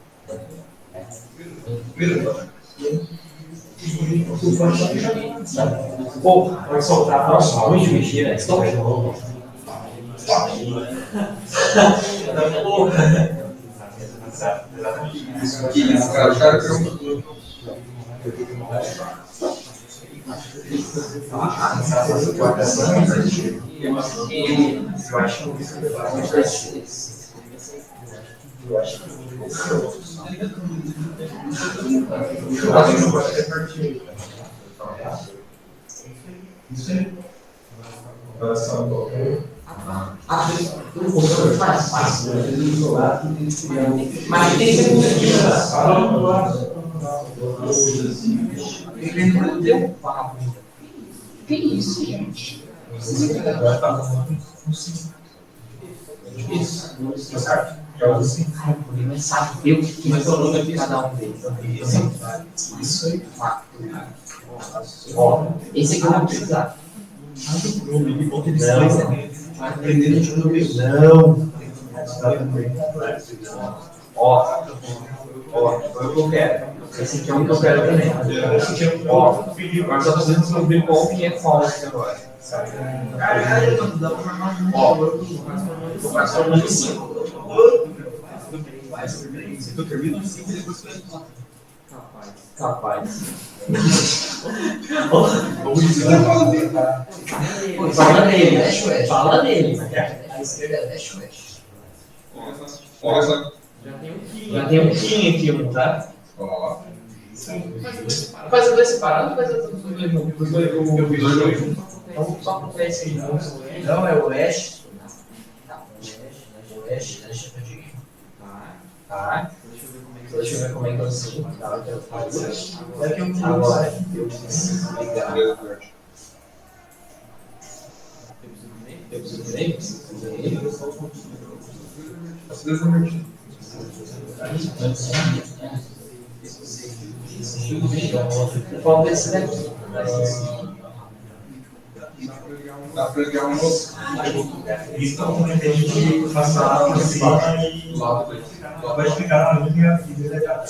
Pô, vai soltar a próxima. Muito mentira. Stop. Que isso, cara? O cara criou Mas tem que ele não deu um papo. Que isso, gente? Isso. Ele não sabe o que vai ser o nome de cada um deles. Isso aí. Ó, esse aqui eu vou precisar. Aprendendo de televisão. Ó, foi o que eu quero. Esse aqui é o que eu quero também. Ó, agora só tô tentando descobrir qual que é falso agora. Ó, vou passar o nome 5. Se tu termina em 5, depois tu vai. Capaz. Vamos dizer, Fala dele, fala dele. A esquerda é leste-oeste. olha só. Já tem um Kim aqui, não tá? Ó. Faz os dois separados, faz os dois juntos. Então, só para esse aí. Não, é o oeste. Oeste, deixa eu ver. Tá. Deixa eu ver como é que eu sei. Tá, eu faço. Agora, eu preciso ligar. Eu preciso do meio? Preciso do meio. Qual desse daqui? Dá pra ligar um outro. Então, a gente passar por cima e vai explicar na linha e delegar.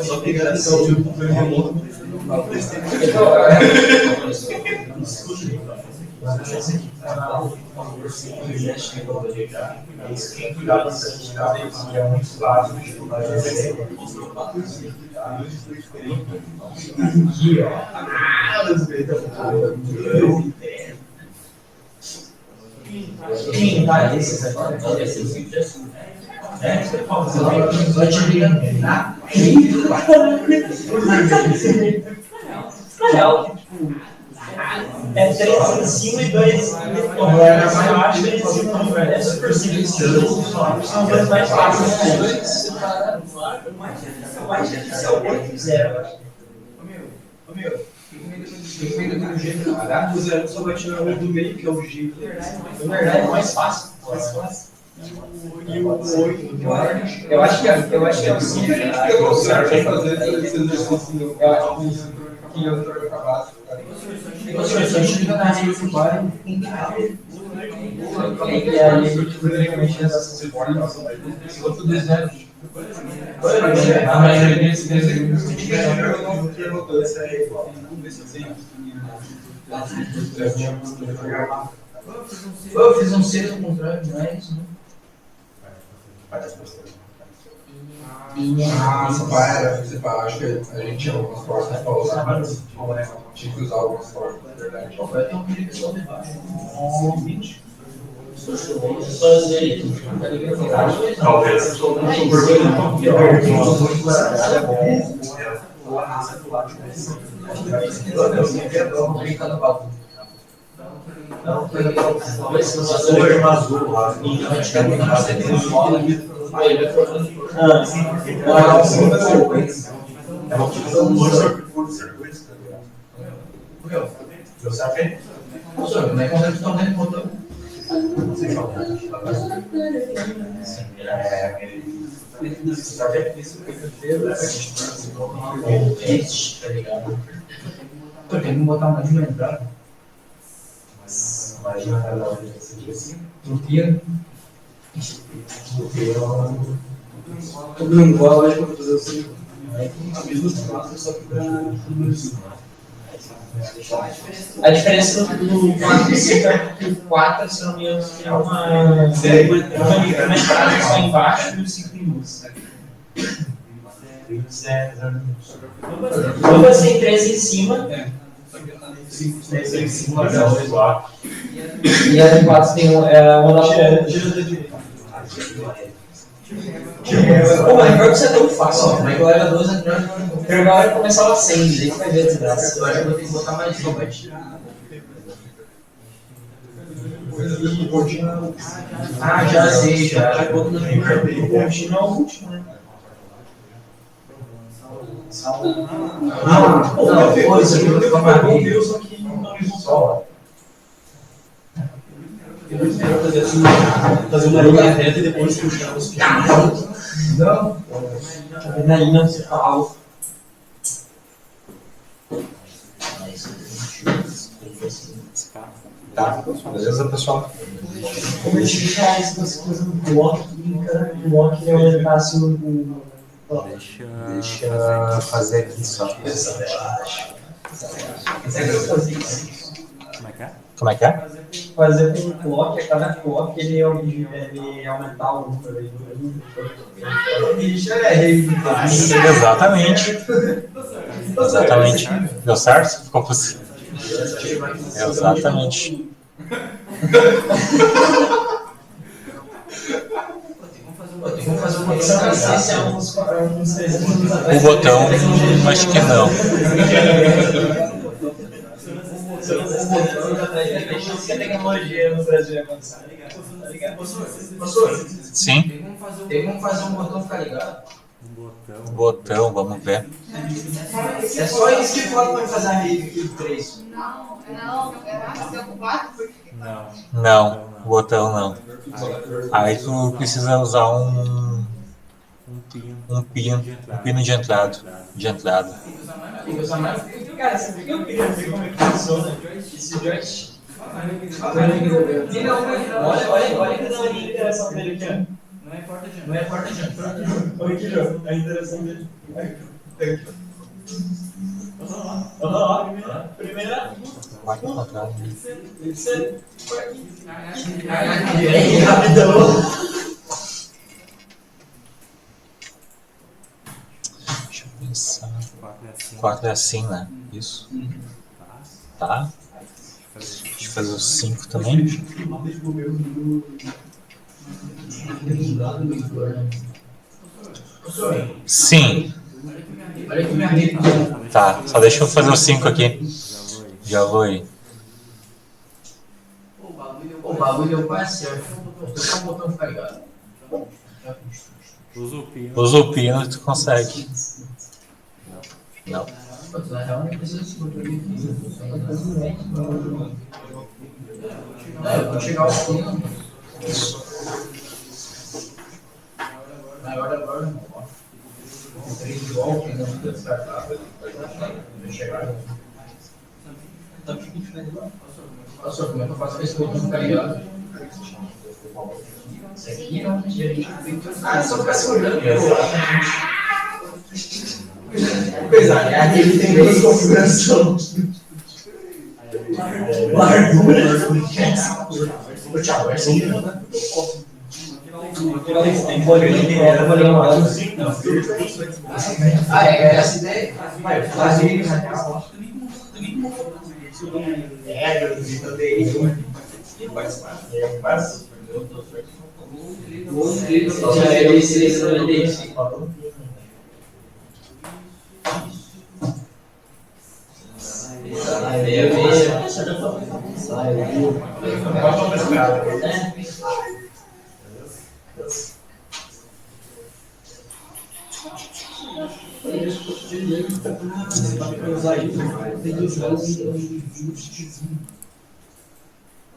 Só pegar essa última controle remoto no PlayStation. Quem cuidar bastante de é muito fácil, dificuldade de fazer. Aqui, ó. Quem tá esses agora? Vai te ligar. É 3 em cima e 2 mais baixo, 3 em cima, é super simples. São dois mais fáceis. O mais difícil é o 8 e 0. O 0 só vai tirar o do meio, que é o G. Na verdade, é mais fácil. E o 8, eu acho que é o 5. Eu sei fazer esse exercício que eu tô acabado. E aí a gente poderia mexer nessas formas. Outro desenho. A maioria desses desenhos que eu fiz um cedo ao contrário, não é isso, né? Acho que a gente tinha algumas formas para usar, mas tinha que usar algumas formas, na verdade. Talvez. Tô querendo botar uma de lembrada. Mas na realidade, no piano. Tudo igual, acho que eu vou fazer o seguinte. A mesma classe, só que para números. A diferença do 4 e 5 é que o 4, se não me engano, é uma entrada só embaixo e o 5 em luz. Duas tem 3 em cima. E a de 4 tem uma da ponta. Pô, mas pior que isso é tão fácil, ó. Mas leva 2 anos. Pegar a hora que começava a 100, daí que vai ver a desgraça. Eu acho que eu vou ter que botar mais uma, vai tirar. Ah, já sei, já. Já boto na minha carteira. O contínuo é o último, né? Ah, não, coisa que eu vou ficar com Deus, só que não me só. Fazer uma linha reta e depois puxar os pianos. Não. Adrenalina, você fala. Tá, beleza, pessoal? Como eu tive já essas coisas no bloco, no bloco eu levasse o. Deixa eu fazer aqui só. Como é que é? Como é que é? Fazer com o clock, a cada clock ele aumentar o número. Exatamente. Exatamente. Deu certo? Ficou possível. Exatamente. Vamos fazer uma opção que esse é uns 300 anos. O botão, acho que não. A tecnologia no Brasil é avançada. Sim. Tem como fazer um botão ficar ligado? Botão, vamos ver. É só isso que pode fazer a rede aqui do 3. Não, é o 4, porque... Não, botão não. Aí tu precisa usar um pino de entrada. Tem que usar mais. Cara, você viu que eu queria ver como é que funciona esse joystick? Olha que da interação dele aqui, ó. Não é porta de entrada. Olha aqui, ó. A interação dele. Primeira. Vai ao contrário. Rapidão. Deixa eu pensar. 4 é assim, né? Isso. Tá. Deixa eu fazer o 5 também. Sim. Olha que minha rede. Tá, só deixa eu fazer o 5 aqui. Já vou aí. O bagulho deu quase certo. Só um botão ficar ligado. Usa o pino e tu consegue. Não. Na real, não precisa se botar aqui. Eu vou chegar ao fim. Agora. Entrei de volta e não fica descartável. Vou chegar. Tá muito diferente lá. Olha só, como é que eu faço esse botão ficar ligado? Isso aqui não. Ah, só ficar se olhando. Coisa, a rede tem duas configurações. Largura. Tchau, é assim. Tem bolinha, Ah, é essa ideia? Vai fazer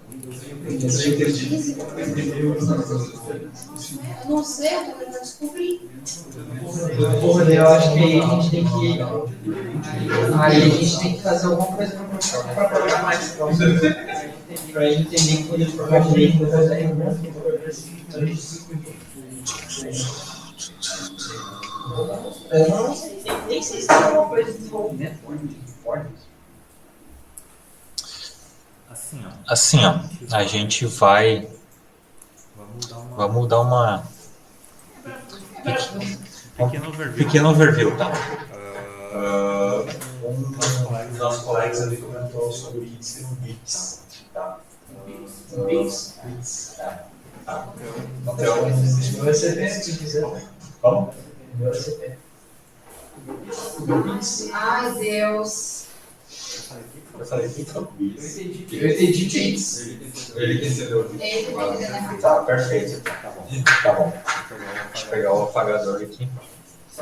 Eu não sei, eu tô tentando descobrir. Porra, eu acho que aí a gente tem que. Aí a gente tem que fazer alguma coisa pra programar esse troço. Pra gente entender que quando ele programar direito, depois aí. Eu não sei, nem sei se tem alguma coisa de desenvolvimento. Assim, ó, a gente vai. Vamos dar uma. Pequeno overview, tá? Um dos nossos colegas ali comentou sobre bits e bits, tá? Bits. Tá. Então, meu SCP, se quiser. Como? Meu SCP. Ai, Deus. Eu falei que então, bits. Eu entendi bits. Ele que entendeu. Ele tá entendendo errado. Tá, perfeito. Tá bom. Deixa eu pegar o apagador aqui. Isso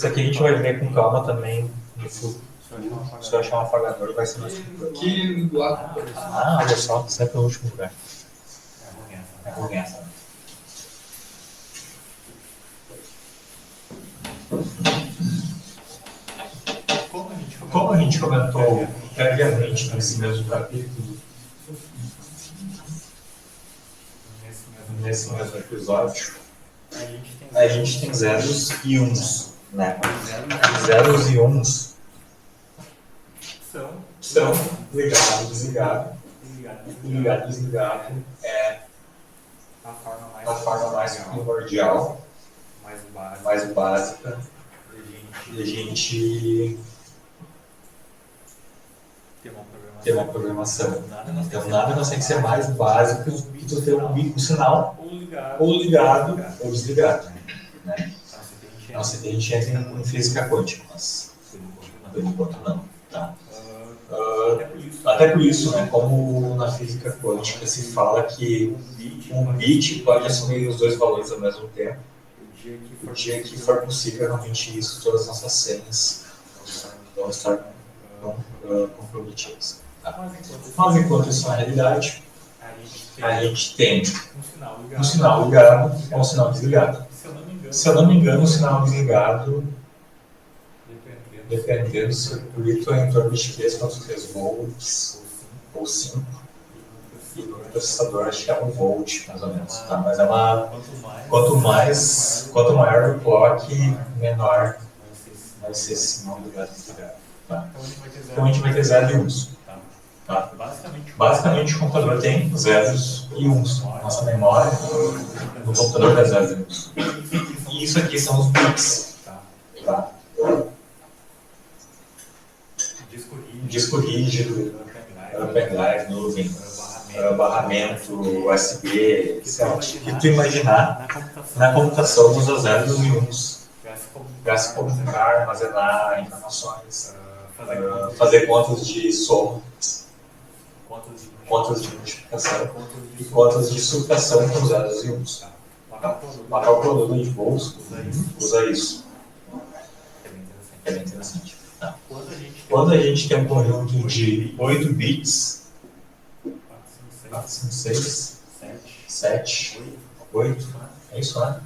aqui a gente vai ver com calma também no futuro. Se eu achar um apagador, vai ser mais tranquilo. Aqui do lado. Ah, olha só, sempre no último lugar. É ruim essa. Como a gente comentou previamente nesse mesmo capítulo, nesse mesmo episódio, a gente tem zeros e uns, né? Zeros e uns são ligado, desligado. Ligado, desligado é a forma mais primordial, mais básica de a gente ter uma programação. Então nada consegue ser mais básico que tu ter um sinal ou ligado ou desligado. Né? Não sei se a gente entra em física quântica, mas por enquanto não. Tá? Até por isso, né, como na física quântica se fala que um bit pode assumir os dois valores ao mesmo tempo, o dia que for possível realmente isso, todas as nossas senhas vão estar comprometidas. Tá? Mas enquanto isso não é realidade, a gente tem um sinal ligado e um sinal desligado. Se eu não me engano, o sinal desligado, dependendo do circuito, é em torno de 3,3 volts ou 5. E no processador acho que é 1 volt, mais ou menos. Tá? Mas é uma. Quanto maior o clock, menor vai ser esse sinal ligado e desligado. Tá? Então a gente vai ter 0 e 1. Tá? Basicamente o computador tem zeros e uns. Nossa memória no computador tem zeros e uns. E isso aqui são os bits. Tá? Disco rígido, pendrive, nuvem, barramento, USB, o que tu imaginar na computação usa zeros e uns para se comunicar, armazenar informações, fazer contas de soma, contas de multiplicação e contas de subtração com zeros e uns. Uma calculadora de volts usa isso. É bem interessante. Tá. Quando a gente tem um conjunto de 8 bits, 4, 5, 6, 7, 8, é isso, né?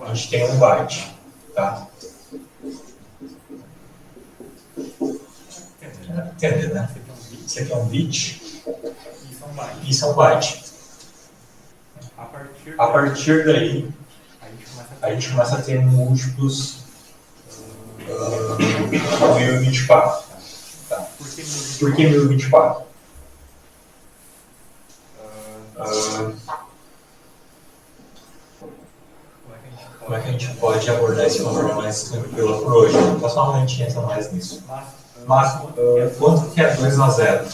A gente tem um byte. Tá? Entendeu, né? Isso aqui é um bit e isso é um byte. A partir daí, a gente começa a ter múltiplos 1024. Tá? Por que 1024? Como é que a gente pode abordar isso de uma forma mais tranquila por hoje? No próximo aula a gente entra mais nisso. Mas, quanto que é 2 a 0?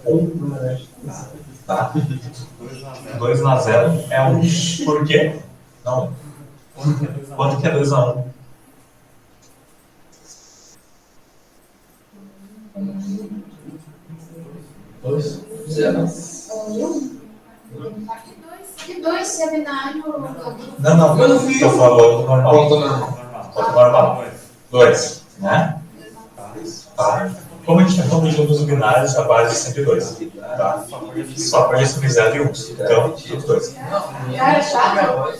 1, tá? 2 a 0 é 1. Por quê? Não. Quanto que é 2 a 1? Dois? 0. Que 2 se é binário? Não. Estou falando normal. Quanto normal. 2, né? Tá. Como a gente está falando de números binários, a base é sempre 2. Tá? Só pode ser unizado em 1. Então, os 2. Cara, chato.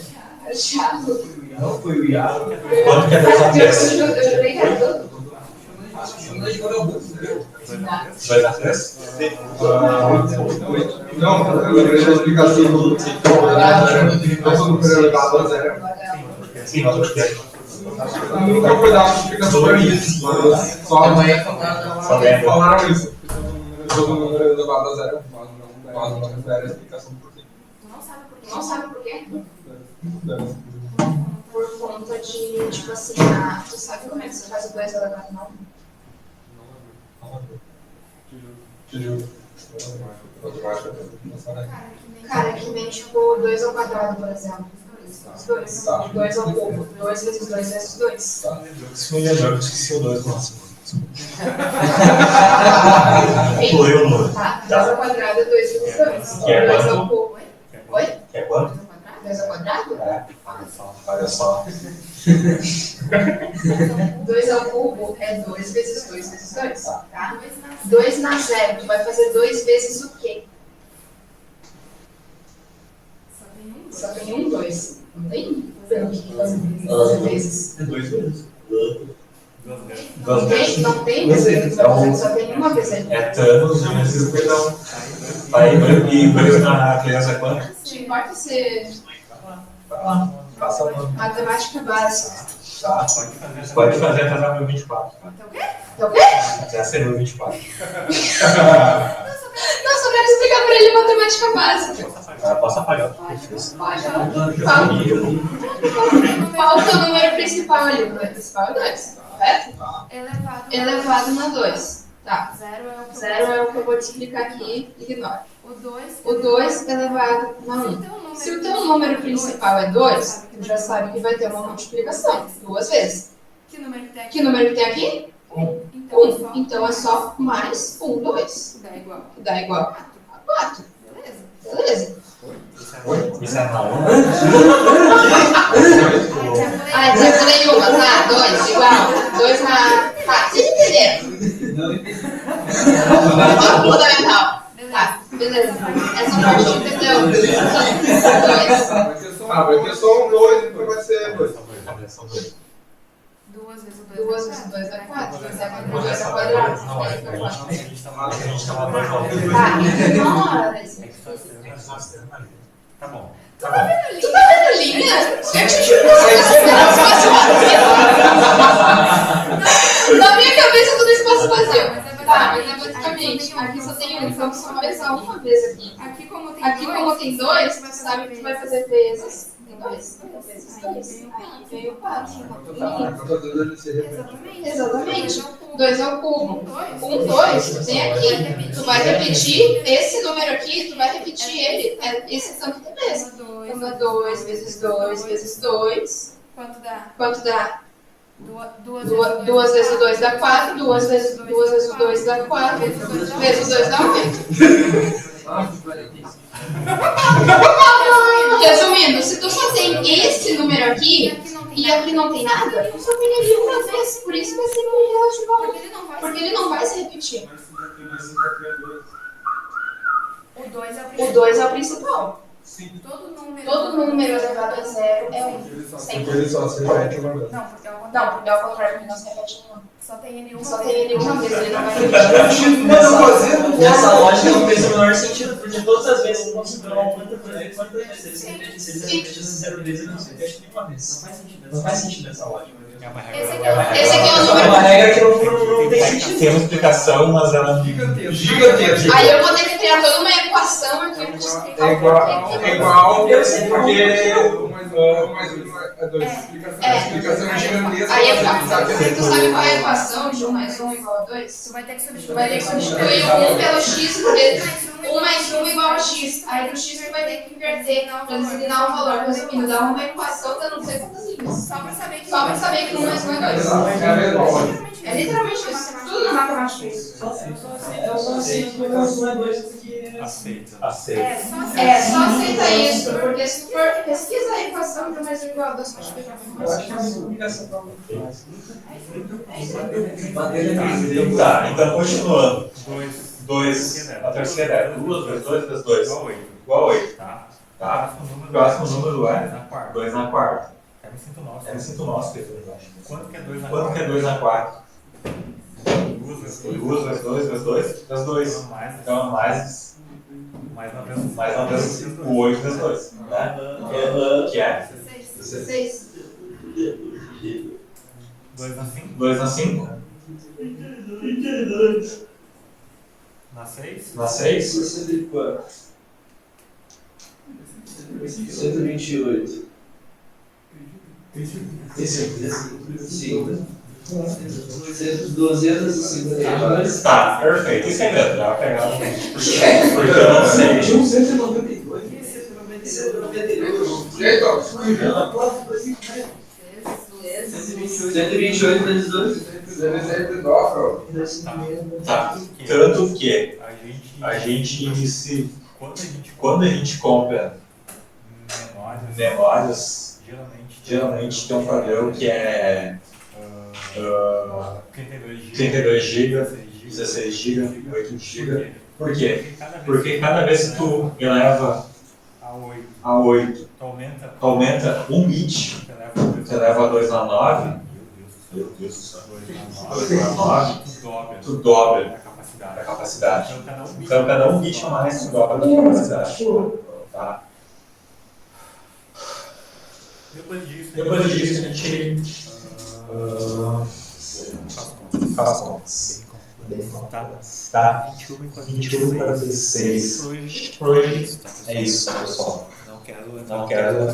Chato. Não foi o Iago. Quanto que é 2 a 3? Eu jurei que era tudo. 2 a 3? Não, eu lembrei da explicação do Sim, nós vamos ter. nunca foi dada explicação para isso. Só falaram isso. Todo número elevado a zero, mas não refere a explicação por quê. Não sabe por quê? Por conta de, tipo assim, tu sabe como é que você faz o 2 elevado a 9? Te juro. Cara, que nem tipo 2 ao quadrado, por exemplo. Os dois. 2 ao cubo. 2 vezes 2 vezes 2. Se não me engano, eu esqueci o 2 no máximo. Pulei o número. Tá, 2 ao quadrado é 2 vezes 2. Que é 2 ao quanto? cubo. Oi? Que é quanto? 2 ao quadrado? É. Olha só. 2 ao cubo é 2 vezes 2 vezes 2. Tá? 2 na zero. Tu vai fazer 2 vezes o quê? Só tem um 2. Não tem pelo que fazer vezes. É 2 vezes. Não tem? Só tem uma vez aí. É Thanos vezes perdão. Aí, e 2 na criança é quanto? Não importa se Passa a mão. matemática básica. Tá. Pode fazer até 2024. Tá o quê? Até ser 2024. Não, só quero explicar pra ele matemática básica. Posso apagar. Falta o número principal ali. O número principal é 2, correto? Elevado na 2. Tá. 0 é o que eu vou te explicar aqui, ignora. O 2 elevado na 1. Se o teu número principal é 2, tu já sabe que vai ter uma multiplicação, 2 vezes. Que número que tem aqui? 1. Então é só mais 1, 2. Dá igual a 4. Beleza? Isso é na 1. Ah, exemplo nenhuma, tá? 2 igual. 2 na... Tá, vocês entenderam? Fundamental. Tá, beleza. Essa parte entendeu? 2. Vai ter só um 2, então vai ser 2. São 2. 2 vezes 2 dá 4. 2 ao quadrado. A gente está lá Tá, ignora isso. Tá bom. Tu tá vendo linha? Na minha cabeça tudo espaço vazio. Tá, mas é basicamente, aqui só tem um, então só vai usar uma vez aqui. Aqui como tem 2, tu sabe que tu vai fazer vezes. Tem 2? Vezes 2. Aí veio 4. Exatamente. 2 ao cubo. 1, 2, tu tem aqui. Tu vai repetir esse número aqui, tu vai repetir ele, esse tanto de vezes. Então dá 2 vezes 2 vezes 2. Quanto dá? 2 vezes 2 dá 4, 2 vezes 2 dá 4, vezes 2 dá 8. Resumindo, se tu só tem esse número aqui e aqui não tem nada, tu só tem ali uma vez, por isso vai ser um relativo a 1, porque ele não vai se repetir. O 2 é o principal. Todo número elevado a 0 é 1. Sempre. Ele só se repete uma vez. Não, porque ao contrário, ele não se repete nenhum. Só tem ele uma vez, ele não vai repetir. Nessa lógica não fez o menor sentido, porque todas as vezes que você tomar quantas vezes ele repete, se ele repete essas 0 vezes, ele não se repete nenhuma vez. Não faz sentido essa lógica. Esse aqui é o É número. uma regra que não tem sentido. Tem uma explicação, mas ela Gigantesco. Aí eu vou ter que criar toda uma equação aqui pra te explicar É o igual, porquê. porque 1 mais 1 é 2. A explicação é gigantesca. Aí tu sabe qual é a equação de 1 mais 1 igual a 2? Tu vai ter que substituir o 1 pelo x vezes 1 mais 1 igual a x. Aí do x tu vai ter que inverter pra designar o valor. Resumindo, dá uma equação de não sei quantas linhas. Só pra saber que 1 mais 1 é 2. É a mesma lógica. É literalmente isso. tudo na matemática isso. Eu só aceito porque não é dois aqui. Aceita. Aceita. Só aceita isso, porque se tu for pesquisa a equação de mais igual a 2 para explicar como Eu acho que é uma publicação pra Tá, então continuando. 2. 2, a terceira é 2 vezes 2 vezes 2. Igual 8. Igual a 8. Tá? Tá? O Próximo número é 2 na quarta. 2 na quarta. É me sinto nosso. É me sinto nosso, Pedro, eu acho. Quanto que é 2 na Quanto quarta? que é 2 na quarta? 2 vezes 2. 2 vezes 2 vezes 2 vezes 2. Então é mais uma vez o 8 vezes 2. Né? Que é 6. 2 na 5. 2 na 5. Na 6. Na 6. 64. 128. Tem certeza? Sim. 252. Tá, perfeito. Isso é mesmo. Já pegar um. Porque eu não sei. Tinha um 192. 128 vezes 2. Tá. Tanto que A gente, quando a gente compra memórias, geralmente geralmente tem um padrão que é 32 GB, 16 GB, 8 GB. Por quê? Porque cada vez que tu eleva a 8, tu aumenta 1 bit, você eleva a 2 na 9, meu Deus do céu, 2 na 9, tu dobra a capacidade. Então cada 1 bit a mais tu dobra a capacidade. Tá? Depois disso a gente faz contas. Tá? 21 para 16. Por hoje é isso, pessoal. Não quero